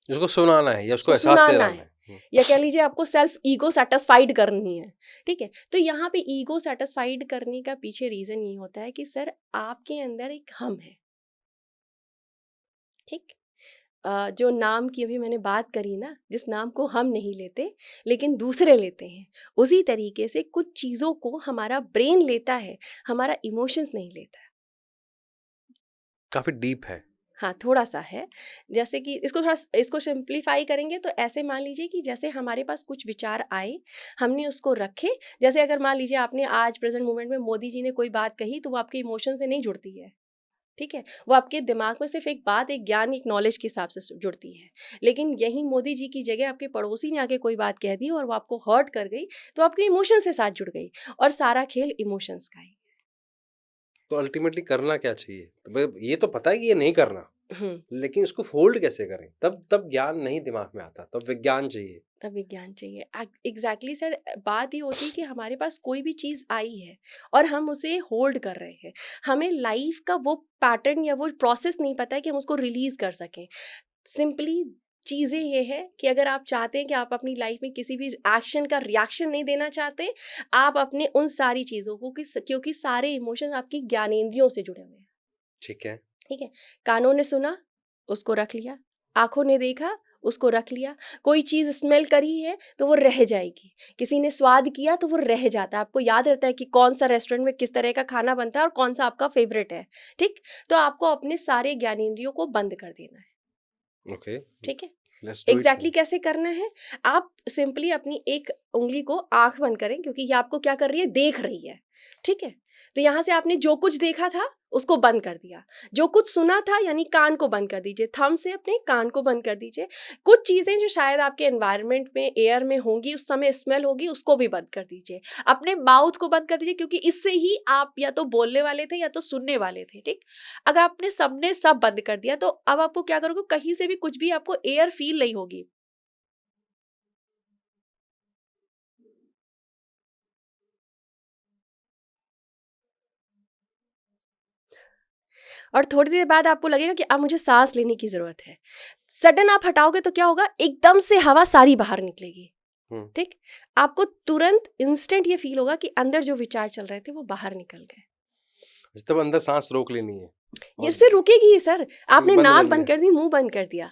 उसको सुनाना है या उसको उसको एहसास सुनाना दिलाना है, है। या कह लीजिए आपको सेल्फ ईगो सेटिस्फाइड करनी है। ठीक है, तो यहाँ पे ईगो सेटिस्फाइड करने का पीछे रीजन ये होता है कि सर आपके अंदर एक हम है। ठीक, जो नाम की अभी मैंने बात करी ना, जिस नाम को हम नहीं लेते लेकिन दूसरे लेते हैं, उसी तरीके से कुछ चीज़ों को हमारा ब्रेन लेता है, हमारा इमोशंस नहीं लेता है। काफी डीप है। हाँ, थोड़ा सा है। जैसे कि इसको सिंप्लीफाई करेंगे तो ऐसे मान लीजिए कि जैसे हमारे पास कुछ विचार आए, हमने उसको रखे। जैसे अगर मान लीजिए आपने आज प्रेजेंट मोमेंट में मोदी जी ने कोई बात कही तो वो आपके इमोशन से नहीं जुड़ती है। ठीक है, वो आपके दिमाग में सिर्फ एक बात, एक ज्ञान, एक नॉलेज के हिसाब से जुड़ती है। लेकिन यही मोदी जी की जगह आपके पड़ोसी ने आके कोई बात कह दी और वो आपको हर्ट कर गई, तो आपके इमोशन से साथ जुड़ गई, और सारा खेल इमोशंस का ही। तो अल्टीमेटली करना क्या चाहिए? तो ये तो पता है कि ये नहीं करना, हम्म, लेकिन इसको होल्ड कैसे करें? तब तब ज्ञान नहीं दिमाग में आता, तब विज्ञान चाहिए। तब विज्ञान चाहिए। एग्जैक्टली सर, बात ये होती है कि हमारे पास कोई भी चीज़ आई है और हम उसे होल्ड कर रहे हैं, हमें लाइफ का वो पैटर्न या वो प्रोसेस नहीं पता है कि हम उसको रिलीज कर सकें। सिंपली चीज़ें ये है कि अगर आप चाहते हैं कि आप अपनी लाइफ में किसी भी एक्शन का रिएक्शन नहीं देना चाहते, आप अपने उन सारी चीज़ों को क्योंकि सारे इमोशंस आपकी ज्ञानेंद्रियों से जुड़े हुए हैं। ठीक है। ठीक है, कानों ने सुना, उसको रख लिया, आंखों ने देखा, उसको रख लिया, कोई चीज़ स्मेल करी है तो वो रह जाएगी, किसी ने स्वाद किया तो वो रह जाता है, आपको याद रहता है कि कौन सा रेस्टोरेंट में किस तरह का खाना बनता है और कौन सा आपका फेवरेट है। ठीक, तो आपको अपने सारे ज्ञानेंद्रियों को बंद कर देना है। ओके, ठीक है, लेट्स डू इट। एग्जैक्टली कैसे करना है? आप सिंपली अपनी एक उंगली को आंख बंद करें, क्योंकि ये आपको क्या कर रही है, देख रही है। ठीक है, तो यहाँ से आपने जो कुछ देखा था उसको बंद कर दिया, जो कुछ सुना था यानी कान को बंद कर दीजिए, थंब से अपने कान को बंद कर दीजिए। कुछ चीज़ें जो शायद आपके एनवायरनमेंट में, एयर में होंगी, उस समय स्मेल होगी, उसको भी बंद कर दीजिए। अपने माउथ को बंद कर दीजिए, क्योंकि इससे ही आप या तो बोलने वाले थे या तो सुनने वाले थे। ठीक, अगर आपने सबने सब बंद कर दिया तो अब आपको क्या करोगे, कहीं से भी कुछ भी आपको एयर फील नहीं होगी। और थोड़ी देर बाद आपको लगेगा कि अब मुझे सांस लेने की जरूरत है। सडन आप हटाओगे तो क्या होगा, एकदम से हवा सारी बाहर निकलेगी। ठीक, आपको तुरंत इंस्टेंट ये फील होगा कि अंदर जो विचार चल रहे थे वो बाहर निकल गए। तब अंदर सांस रोक लेनी है ये और से रुकेगी ही सर, आपने बंद कर नाक लिया। बंद कर दी, मुंह बंद कर दिया,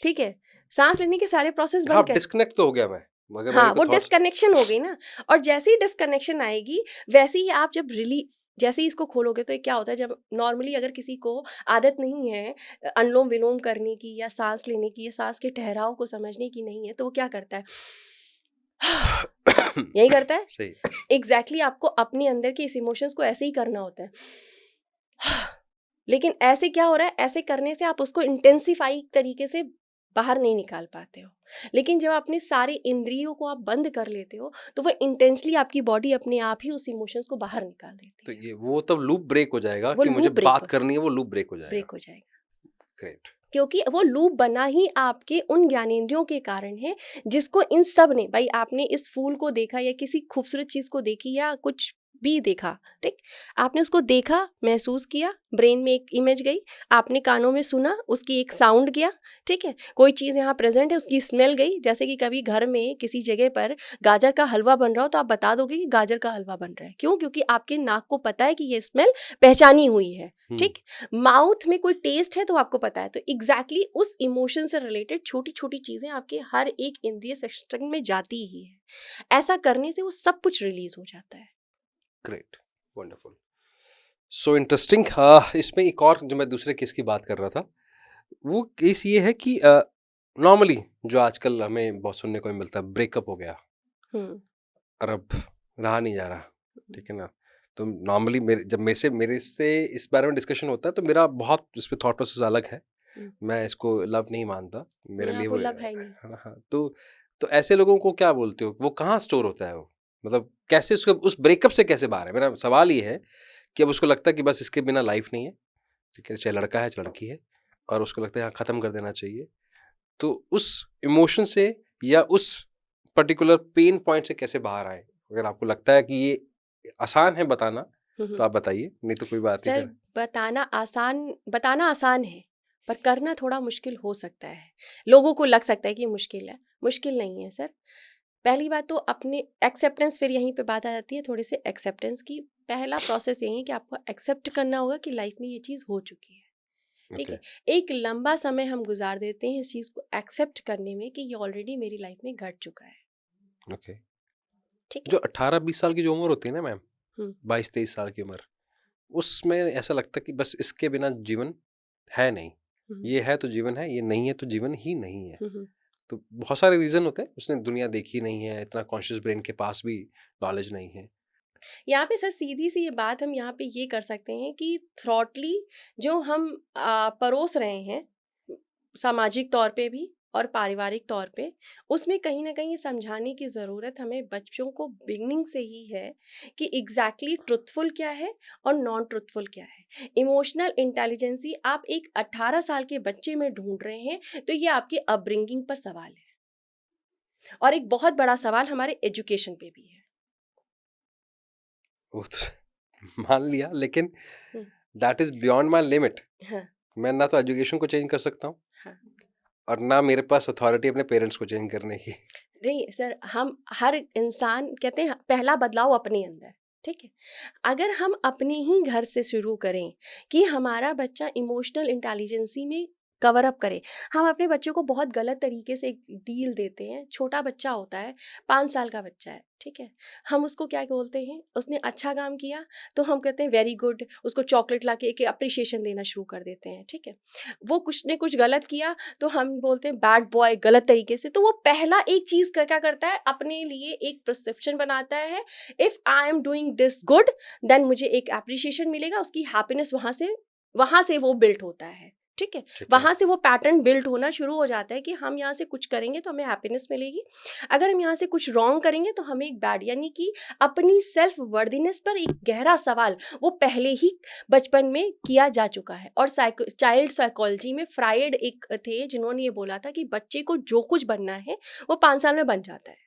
ठीक है, सांस लेने के सारे प्रोसेस हाँ, बंद कर। डिस्कनेक्ट तो हो गया मैं, मगर मेरे हाँ, को वो थॉट्स। डिस्कनेक्शन हो गई ना। और जैसे ही डिस्कनेक्शन आएगी, वैसे ही आप जब जैसे ही इसको खोलोगे तो ये क्या होता है, जब नॉर्मली अगर किसी को आदत नहीं है अनुलोम विलोम करने की या सांस लेने की या सांस के ठहराव को समझने की नहीं है, तो वो क्या करता है यही करता है। सही। एग्जैक्टली आपको अपने अंदर के इस इमोशंस को ऐसे ही करना होता है। लेकिन ऐसे क्या हो रहा है, ऐसे करने से आप उसको इंटेंसिफाई तरीके से बाहर नहीं निकाल पाते हो। लेकिन जब अपने सारे इंद्रियों को आप बंद कर लेते हो तो वो इंटेंशली आपकी बॉडी अपने आप ही उस इमोशंस को बाहर निकाल देती तो है। ये वो तब लूप ब्रेक हो जाएगा वो कि मुझे लूप ब्रेक बात करनी है, वो लूप ब्रेक हो जाएगा। ब्रेक हो जाएगा, ग्रेट। क्योंकि वो लूप बना ही आपके उन ज्ञानेंद्रियों के कारण है, जिसको इन सब ने, भाई आपने इस फूल को देखा या किसी खूबसूरत चीज को देखी या कुछ भी देखा, ठीक, आपने उसको देखा, महसूस किया, ब्रेन में एक इमेज गई, आपने कानों में सुना, उसकी एक साउंड गया, ठीक है, कोई चीज़ यहाँ प्रेजेंट है, उसकी स्मेल गई। जैसे कि कभी घर में किसी जगह पर गाजर का हलवा बन रहा हो तो आप बता दोगे कि गाजर का हलवा बन रहा है, क्यों? क्योंकि आपके नाक को पता है कि ये स्मेल पहचानी हुई है। ठीक, माउथ में कोई टेस्ट है तो आपको पता है। तो एग्जैक्टली उस इमोशन से रिलेटेड छोटी छोटी चीज़ें आपके हर एक इंद्रिय सिस्टम में जाती ही है। ऐसा करने से वो सब कुछ रिलीज हो जाता है। Great, wonderful, so interesting. इसमें एक और जो मैं दूसरे केस की बात कर रहा था, वो केस ये है कि नॉर्मली जो आजकल हमें बहुत सुनने को मिलता है, ब्रेकअप हो गया, हम्म। और अब रहा नहीं जा रहा, ठीक है ना। तो नॉर्मली जब मेरे से इस बारे में डिस्कशन होता है तो मेरा बहुत इस पे थॉट प्रोसेस अलग है। हम्म। मैं इसको लव नहीं मानता, मेरे यहाँ लिए वो वो लव है ही नहीं। हाँ हाँ। तो ऐसे लोगों को क्या बोलते हो, वो कहाँ स्टोर होता है वो, मतलब कैसे उसको उस ब्रेकअप से कैसे बाहर है। मेरा सवाल ये है कि अब उसको लगता है कि बस इसके बिना लाइफ नहीं है, ठीक है, चाहे लड़का है चाहे लड़की है, और उसको लगता है यहाँ ख़त्म कर देना चाहिए। तो उस इमोशन से या उस पर्टिकुलर पेन पॉइंट से कैसे बाहर आए? अगर आपको लगता है कि ये आसान है बताना तो हम्म। आप बताइए, नहीं तो कोई बात नहीं सर, फिर। बताना आसान है, पर करना थोड़ा मुश्किल हो सकता है। लोगों को लग सकता है कि मुश्किल है, मुश्किल नहीं है सर। पहली बात तो अपने एक्सेप्टेंस, फिर यहीं पे बात आ जाती है थोड़ी से एक्सेप्टेंस की। पहला प्रोसेस यही है कि आपको एक्सेप्ट करना होगा कि लाइफ में ये चीज़ हो चुकी है, ठीक ओके है। एक लंबा समय हम गुजार देते हैं इस चीज़ को एक्सेप्ट करने में कि ये ऑलरेडी मेरी लाइफ में घट चुका है, ओके। ठीक जो है। 18-20 साल की जो उम्र होती है ना मैम, हम्म। 22-23 साल की उम्र, उसमें ऐसा लगता है कि बस इसके बिना जीवन है नहीं। हम्म। ये है तो जीवन है, ये नहीं है तो जीवन ही नहीं है। हम्म। तो बहुत सारे रीज़न होते हैं, उसने दुनिया देखी नहीं है, इतना कॉन्शियस ब्रेन के पास भी नॉलेज नहीं है। यहाँ पे सर सीधी सी ये बात हम यहाँ पे ये कर सकते हैं कि थ्रॉटली जो हम परोस रहे हैं, सामाजिक तौर पे भी और पारिवारिक तौर पे, उसमें कहीं ना कहीं ये समझाने की ज़रूरत हमें बच्चों को बिगनिंग से ही है कि एग्जैक्टली ट्रुथफुल क्या है और नॉन ट्रुथफुल क्या है। इमोशनल इंटेलिजेंसी आप एक 18 साल के बच्चे में ढूंढ रहे हैं, तो ये आपके अपब्रिंगिंग पर सवाल है, और एक बहुत बड़ा सवाल हमारे एजुकेशन पे भी है। वो तो मान लिया, लेकिन hmm. That is beyond my limit. हाँ। मैं ना तो एजुकेशन को चेंज कर सकता हूँ हाँ। और ना मेरे पास अथॉरिटी अपने पेरेंट्स को चेंज करने की। नहीं सर, हम हर इंसान कहते हैं पहला बदलाव अपने अंदर, ठीक है। अगर हम अपने ही घर से शुरू करें कि हमारा बच्चा इमोशनल इंटेलिजेंसी में कवर अप करे। हम अपने बच्चों को बहुत गलत तरीके से एक डील देते हैं। छोटा बच्चा होता है, 5 साल का बच्चा है, ठीक है। हम उसको क्या बोलते हैं, उसने अच्छा काम किया तो हम कहते हैं वेरी गुड, उसको चॉकलेट ला के एक अप्रिशिएशन देना शुरू कर देते हैं, ठीक है। वो कुछ ने कुछ गलत किया तो हम बोलते हैं बैड बॉय, गलत तरीके से। तो वो पहला एक चीज क्या करता है, अपने लिए एक परसेप्शन बनाता है, if I am doing this good then मुझे एक एप्रिसिएशन मिलेगा। उसकी हैप्पीनेस वहां से वो बिल्ट होता है, ठीक है। ठीक है। वहां से वो पैटर्न बिल्ट होना शुरू हो जाता है कि हम यहाँ से कुछ करेंगे तो हमें हैप्पीनेस मिलेगी, अगर हम यहाँ से कुछ रॉन्ग करेंगे तो हमें एक बैड, यानी कि अपनी सेल्फ वर्दीनेस पर एक गहरा सवाल वो पहले ही बचपन में किया जा चुका है। और चाइल्ड साइकोलॉजी में फ्राइड एक थे जिन्होंने ये बोला था कि बच्चे को जो कुछ बनना है वो 5 साल में बन जाता है,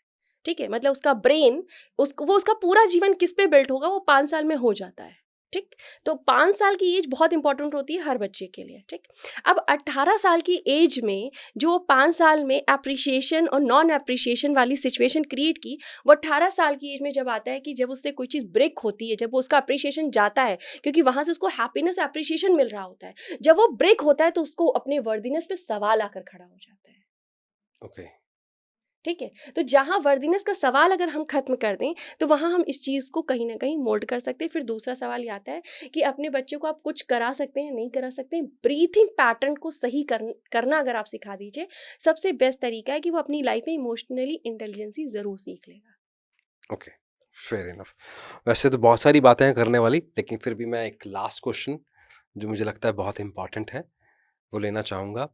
ठीक है। मतलब उसका ब्रेन, उसका पूरा जीवन किस पे बिल्ट होगा वो 5 साल में हो जाता है, ठीक। तो 5 साल की एज बहुत इंपॉर्टेंट होती है हर बच्चे के लिए, ठीक। अब 18 साल की एज में जो 5 साल में अप्रिशिएशन और नॉन अप्रिशिएशन वाली सिचुएशन क्रिएट की, वो 18 साल की एज में जब आता है कि जब उससे कोई चीज़ ब्रेक होती है, जब वो उसका अप्रिशिएशन जाता है, क्योंकि वहां से उसको हैप्पीनेस अप्रिशिएशन मिल रहा होता है, जब वो ब्रेक होता है तो उसको अपने वर्दीनेस पे सवाल आकर खड़ा हो जाता है, ओके। ठीक है। तो जहां वर्दीनेस का सवाल अगर हम खत्म कर दें तो वहां हम इस चीज को कहीं ना कहीं मोल्ड कर सकते हैं। फिर दूसरा सवाल ये आता है कि अपने बच्चों को आप कुछ करा सकते हैं, नहीं करा सकते हैं। ब्रीथिंग पैटर्न को सही करना अगर आप सिखा दीजिए, सबसे बेस्ट तरीका है कि वो अपनी लाइफ में इमोशनली इंटेलिजेंसी जरूर सीख लेगा। Okay, fair enough. वैसे तो बहुत सारी बातें हैं करने वाली, लेकिन फिर भी मैं एक लास्ट क्वेश्चन जो मुझे लगता है बहुत इंपॉर्टेंट है वो लेना चाहूँगा।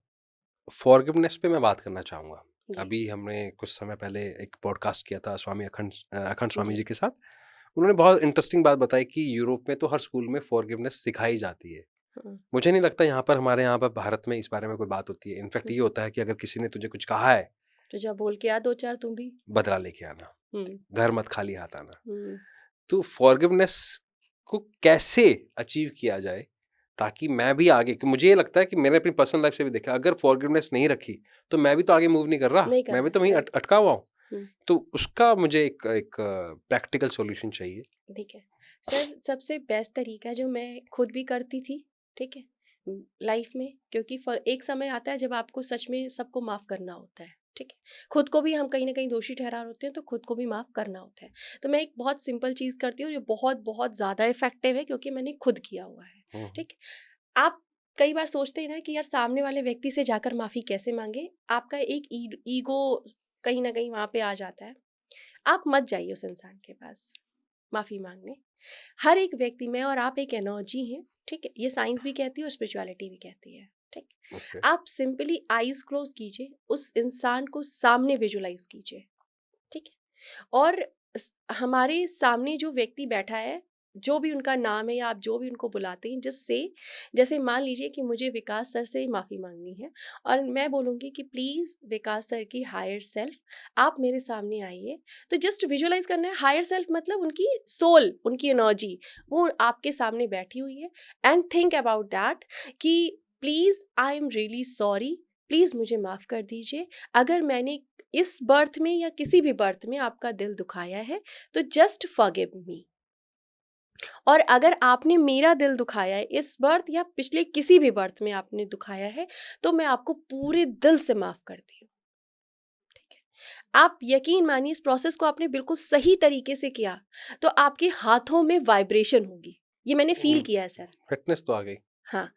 फॉरगिवनेस पे मैं बात करना चाहूँगा। जी। अभी हमने कुछ समय पहले एक पॉडकास्ट किया था स्वामी अखंड स्वामी जी। जी के साथ। उन्होंने बहुत इंटरेस्टिंग बात बताई कि यूरोप में तो हर स्कूल में फॉरगिवनेस सिखाई जाती है। हम्म। मुझे नहीं लगता यहाँ पर, हमारे यहाँ पर भारत में इस बारे में कोई बात होती है। इनफैक्ट ये होता है कि अगर किसी ने तुझे कुछ कहा है, तो जब बोल के आ दो चार तुम भी। बदला लेके आना, हम्म। घर मत खाली हाथ आना। हम्म। तो फॉरगिवनेस को कैसे अचीव किया जाए ताकि मैं भी आगे, कि मुझे ये लगता है कि मैंने अपनी पर्सनल लाइफ से भी देखा, अगर फॉरगिवनेस नहीं रखी तो मैं भी तो आगे मूव नहीं कर रहा, नहीं कर मैं भी रहा तो है वहीं राइट। अटका हुआ हूँ। हम्म। तो उसका मुझे एक प्रैक्टिकल सॉल्यूशन चाहिए। ठीक है सर, सबसे बेस्ट तरीका जो मैं खुद भी करती थी, ठीक है, लाइफ में, क्योंकि एक समय आता है जब आपको सच में सबको माफ़ करना होता है, ठीक है। खुद को भी हम कहीं ना कहीं दोषी ठहरा होते हैं तो खुद को भी माफ़ करना होता है। तो मैं एक बहुत सिंपल चीज़ करती हूँ जो बहुत बहुत ज़्यादा इफेक्टिव है, क्योंकि मैंने खुद किया हुआ है, हम्म। ठीक है। आप कई बार सोचते हैं ना कि यार सामने वाले व्यक्ति से जाकर माफ़ी कैसे मांगे, आपका एक ईगो कहीं ना कहीं वहाँ पे आ जाता है। आप मत जाइए उस इंसान के पास माफ़ी मांगने। हर एक व्यक्ति में और आप एक एनर्जी हैं, ठीक है, ये साइंस भी कहती है और स्पिरिचुअलिटी भी कहती है, ठीक। ओके। आप सिंपली आईज क्लोज कीजिए, उस इंसान को सामने विजुलाइज कीजिए, ठीक है, और हमारे सामने जो व्यक्ति बैठा है, जो भी उनका नाम है या आप जो भी उनको बुलाते हैं, जिससे जैसे मान लीजिए कि मुझे विकास सर से माफ़ी मांगनी है और मैं बोलूँगी कि प्लीज़ विकास सर की हायर सेल्फ आप मेरे सामने आइए, तो जस्ट विजुअलाइज करना है। हायर सेल्फ मतलब उनकी सोल, उनकी एनर्जी, वो आपके सामने बैठी हुई है, एंड थिंक अबाउट दैट कि please I am really sorry, please मुझे माफ़ कर दीजिए अगर मैंने इस बर्थ में या किसी भी बर्थ में आपका दिल दुखाया है, तो जस्ट फॉरगिव मी। और अगर आपने मेरा दिल दुखाया है इस बर्थ या पिछले किसी भी बर्थ में आपने दुखाया है, तो मैं आपको पूरे दिल से माफ़ करती हूँ, ठीक है। आप यकीन मानिए इस प्रोसेस को आपने बिल्कुल सही तरीके से किया, तो आपके हाथों में वाइब्रेशन होगी, ये मैंने फील किया है सर। फिटनेस तो आ गई। हाँ,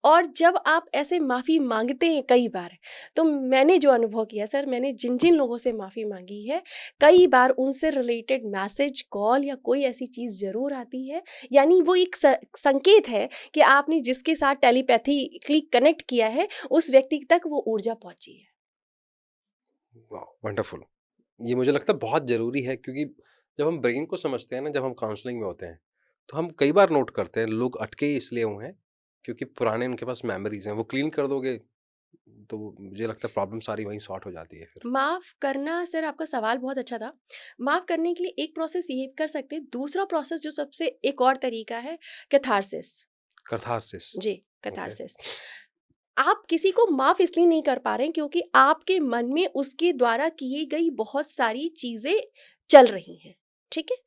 और जब आप ऐसे माफ़ी मांगते हैं कई बार, तो मैंने जो अनुभव किया सर, मैंने जिन जिन लोगों से माफ़ी मांगी है, कई बार उनसे रिलेटेड मैसेज, कॉल या कोई ऐसी चीज़ ज़रूर आती है, यानी वो एक संकेत है कि आपने जिसके साथ टेलीपैथिकली कनेक्ट किया है, उस व्यक्ति तक वो ऊर्जा पहुंची है। वंडरफुल। ये मुझे लगता है बहुत ज़रूरी है, क्योंकि जब हम ब्रेन को समझते हैं ना, जब हम काउंसलिंग में होते हैं, तो हम कई बार नोट करते हैं लोग अटके ही इसलिए हुए हैं क्योंकि पुराने उनके पास मेमोरीज हैं। वो क्लीन कर दोगे तो मुझे लगता है प्रॉब्लम सारी वहीं सॉर्ट हो जाती है फिर। माफ़ करना सर, आपका सवाल बहुत अच्छा था। माफ़ करने के लिए एक प्रोसेस ये कर सकते हैं, दूसरा प्रोसेस जो सबसे एक और तरीका है, कैथारसिस। कैथारसिस। जी, ओके। कैथारसिस। आप किसी को माफ़ इसलिए नहीं कर पा रहे हैं क्योंकि आपके मन में उसके द्वारा की गई बहुत सारी चीज़ें चल रही हैं, ठीक है?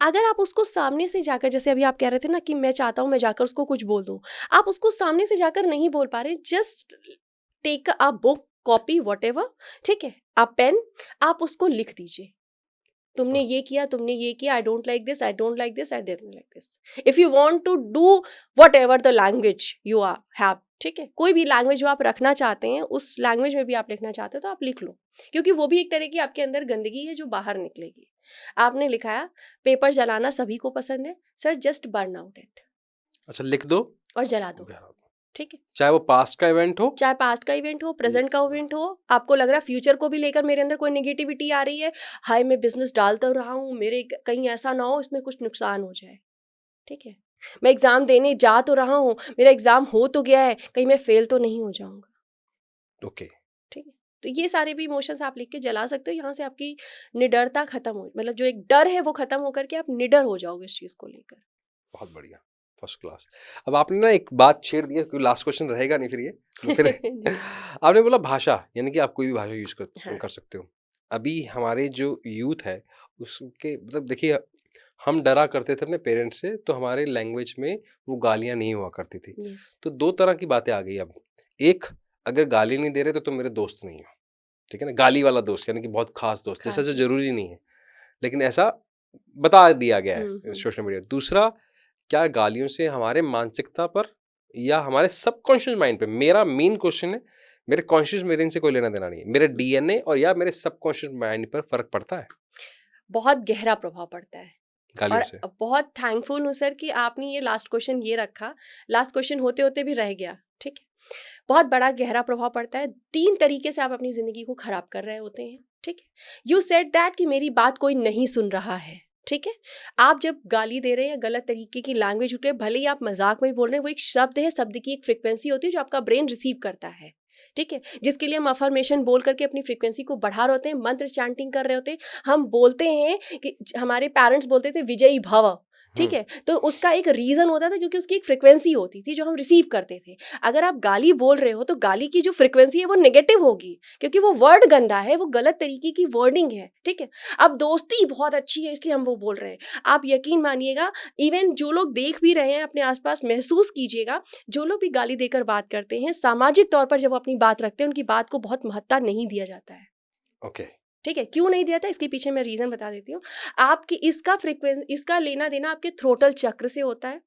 अगर आप उसको सामने से जाकर, जैसे अभी आप कह रहे थे ना कि मैं चाहता हूँ मैं जाकर उसको कुछ बोल दूँ, आप उसको सामने से जाकर नहीं बोल पा रहे, just take a book, copy, whatever, ठीक है? आप पेन, आप उसको लिख दीजिए। तुमने ये किया, तुमने ये किया, I don't like this, I don't like this, I don't like this. If you want to do whatever the language you are have, ठीक है, कोई भी लैंग्वेज जो आप रखना चाहते हैं, उस लैंग्वेज में भी आप लिखना चाहते हो तो आप लिख लो, क्योंकि वो भी एक तरह की आपके अंदर गंदगी है जो बाहर निकलेगी। आपने लिखाया, पेपर जलाना सभी को पसंद है sir, just burn out it अच्छा, लिख दो। और जला दो, बिहार। ठीक है। चाहे वो पास्ट का इवेंट हो। चाहे पास्ट का इवेंट हो, ये- प्रेजेंट का इवेंट हो, आपको लग रहा है फ्यूचर को भी लेकर मेरे अंदर कोई नेगेटिविटी आ रही है, हाय मैं बिजनेस डालता रहा हूँ, मेरे कहीं ऐसा ना हो इसमें कुछ नुकसान हो जाए, ठीक है। मैं एग्जाम देने जा तो रहा हूँ, मेरा एग्जाम हो तो गया है, कहीं मैं फेल तो नहीं हो जाऊंगा, ओके। ठीक है। तो ये सारे भी इमोशंस आप लिख के जला सकते हो, यहाँ से आपकी निडरता खत्म हो, मतलब जो एक डर है वो खत्म होकर के आप निडर हो जाओगे इस चीज को लेकर। बहुत बढ़िया, फर्स्ट क्लास। अब आपने ना एक बात छेड़ दी है, क्योंकि लास्ट क्वेश्चन रहेगा नहीं फिर ये तो फिर जी। आपने बोला भाषा, यानी कि आप कोई भी भाषा यूज हाँ। कर सकते हो। अभी हमारे जो यूथ है उसके मतलब देखिए, हम डरा करते थे अपने पेरेंट्स से, तो हमारे लैंग्वेज में वो गालियां नहीं हुआ करती थी। यस। तो दो तरह की बातें आ गई अब। एक, अगर गाली नहीं दे रहे तो तुम मेरे दोस्त नहीं हो, ठीक है ना, गाली वाला दोस्त यानी कि बहुत खास दोस्त, जैसा खास जो दोस्त। जरूरी नहीं है, लेकिन ऐसा बता दिया गया है हम्म। Social media. दूसरा, क्या गालियों से हमारे मानसिकता पर या हमारे सबकॉन्शियस माइंड पे, मेरा मेन क्वेश्चन है, मेरे कॉन्शियस ब्रेन से कोई लेना देना नहीं है, मेरे डीएनए और या मेरे सबकॉन्शियस माइंड पर फर्क पड़ता है बहुत गहरा प्रभाव पड़ता है। गालियों और से? बहुत थैंकफुल हूँ सर कि आपने ये लास्ट क्वेश्चन ये रखा, लास्ट क्वेश्चन होते होते भी रह गया, ठीक है। बहुत बड़ा गहरा प्रभाव पड़ता है, 3 तरीके से आप अपनी ज़िंदगी को ख़राब कर रहे होते हैं, ठीक है। यू सेड दैट कि मेरी बात कोई नहीं सुन रहा है, ठीक है। आप जब गाली दे रहे हैं या गलत तरीके की लैंग्वेज उठ रही है, भले ही आप मजाक में बोल रहे हैं, वो एक शब्द है, शब्द की एक फ्रिक्वेंसी होती है जो आपका ब्रेन रिसीव करता है, ठीक है, जिसके लिए हम अफर्मेशन बोल करके अपनी फ्रिक्वेंसी को बढ़ा रहे होते हैं, मंत्र चैंटिंग कर रहे होते हैं। हम बोलते हैं कि हमारे पेरेंट्स बोलते थे विजयी भव, ठीक है, तो उसका एक रीज़न होता था क्योंकि उसकी एक फ्रिक्वेंसी होती थी जो हम रिसीव करते थे। अगर आप गाली बोल रहे हो तो गाली की जो फ्रिक्वेंसी है वो नेगेटिव होगी, क्योंकि वो वर्ड गंदा है, वो गलत तरीके की वर्डिंग है, ठीक है। अब दोस्ती बहुत अच्छी है इसलिए हम वो बोल रहे हैं, आप यकीन मानिएगा, इवन जो लोग देख भी रहे हैं अपने आसपास महसूस कीजिएगा, जो लोग भी गाली देकर बात करते हैं, सामाजिक तौर पर जब वो अपनी बात रखते हैं उनकी बात को बहुत महत्ता नहीं दिया जाता है, ओके। ठीक है। क्यों नहीं दिया था इसके पीछे मैं रीजन बता देती हूँ। आपकी इसका लेना देना आपके थ्रोटल चक्र से होता है,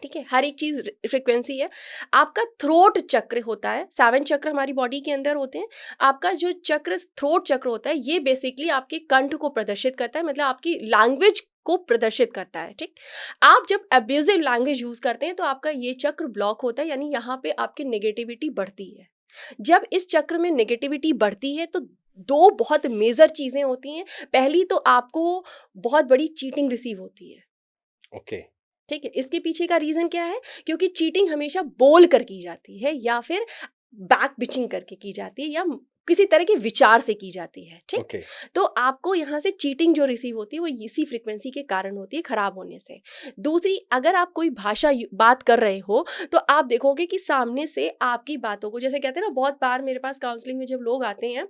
ठीक है, हर एक चीज़ फ्रिक्वेंसी है। आपका थ्रोट चक्र होता है, 7 चक्र हमारी बॉडी के अंदर होते हैं। आपका जो चक्र थ्रोट चक्र होता है, ये बेसिकली आपके कंठ को प्रदर्शित करता है, मतलब आपकी लैंग्वेज को प्रदर्शित करता है। ठीक, आप जब अब्यूजिव लैंग्वेज यूज करते हैं तो आपका ये चक्र ब्लॉक होता है, यानी यहाँ पे आपकी नेगेटिविटी बढ़ती है। जब इस चक्र में नेगेटिविटी बढ़ती है तो दो बहुत मेजर चीजें होती हैं। पहली तो आपको बहुत बड़ी चीटिंग रिसीव होती है। ओके। ठीक है, इसके पीछे का रीजन क्या है? क्योंकि चीटिंग हमेशा बोल कर की जाती है, या फिर बैक बिचिंग करके की जाती है, या किसी तरह के विचार से की जाती है। ठीक, ओके। तो आपको यहाँ से चीटिंग जो रिसीव होती है वो इसी फ्रीक्वेंसी के कारण होती है, खराब होने से। दूसरी, अगर आप कोई भाषा बात कर रहे हो तो आप देखोगे कि सामने से आपकी बातों को, जैसे कहते हैं ना, बहुत बार मेरे पास काउंसलिंग में जब लोग आते हैं,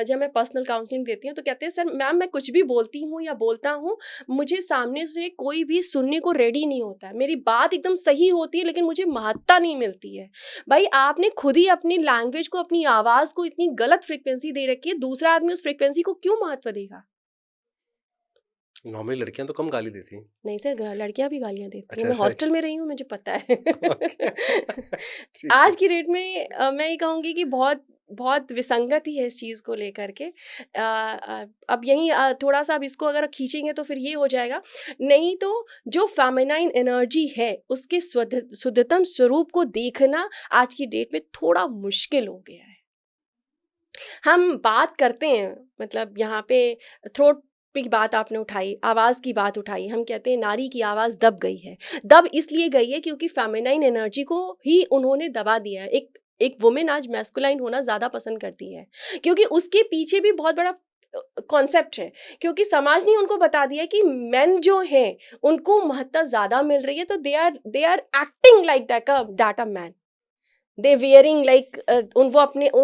जब मैं पर्सनल काउंसलिंग देती हूँ, तो कहते हैं सर मैम मैं कुछ भी बोलती हूँ या बोलता हूँ, मुझे सामने से कोई भी सुनने को रेडी नहीं होता है। मेरी बात एकदम सही होती है लेकिन मुझे महत्ता नहीं मिलती है। भाई आपने खुद ही अपनी लैंग्वेज को, अपनी आवाज को इतनी गलत फ्रीक्वेंसी दे रखी है, दूसरा आदमी उस फ्रीक्वेंसी को क्यों महत्व देगा? नॉर्मली लड़कियां तो कम गाली देती हैं। नहीं सर, लड़कियां भी गालियां देती हैं, अच्छा, मैं ऐसा है हॉस्टल में रही हूँ, मुझे पता है। ओके। ठीक है। आज की डेट में मैं ये कहूँगी कि बहुत बहुत विसंगति है इस चीज़ को लेकर के। अब यहीं थोड़ा सा अब इसको अगर खींचेंगे तो फिर ये हो जाएगा। नहीं तो जो फेमिनाइन एनर्जी है उसके शुद्धतम स्वरूप को देखना आज की डेट में थोड़ा मुश्किल हो गया है। हम बात करते हैं, मतलब यहाँ पे थ्रोट की बात आपने उठाई, आवाज़ की बात उठाई, हम कहते हैं नारी की आवाज़ दब गई है। दब इसलिए गई है क्योंकि फेमिनाइन एनर्जी को ही उन्होंने दबा दिया है। एक एक वुमेन आज मैस्कुलाइन होना ज़्यादा पसंद करती है, क्योंकि उसके पीछे भी बहुत बड़ा कॉन्सेप्ट है। क्योंकि समाज ने उनको बता दिया कि मेन जो हैं उनको महत्ता ज़्यादा मिल रही है, तो they are acting like that a man, they wearing like, वो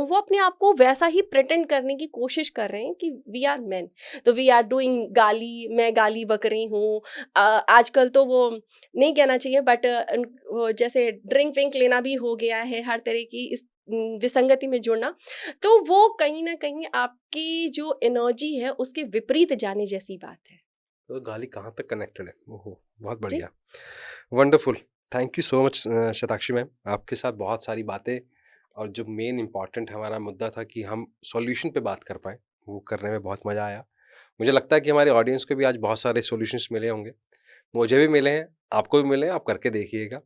अपने आप को वैसा ही प्रिटेंड करने की कोशिश कर रहे हैं कि वी आर मैन। तो वी आर डूइंग गाली, मैं गाली बक रही हूँ। आजकल तो वो नहीं कहना चाहिए, बट वो जैसे ड्रिंक विंक लेना भी हो गया है, हर तरह की इस विसंगति में जुड़ना। तो वो कहीं ना कहीं आपकी जो एनर्जी है उसके विपरीत जाने जैसी बात है। तो गाली कहाँ तक कनेक्टेड है? ओहो, बहुत ठीक। बढ़िया। Wonderful. Thank you so much Shatakshi ma'am. आपके साथ बहुत सारी बातें, और जो मेन इम्पॉर्टेंट हमारा मुद्दा था कि हम सॉल्यूशन पे बात कर पाएँ, वो करने में बहुत मज़ा आया। मुझे लगता है कि हमारे ऑडियंस को भी आज बहुत सारे सॉल्यूशंस मिले होंगे। मुझे भी मिले हैं, आपको भी मिले हैं, आप करके देखिएगा।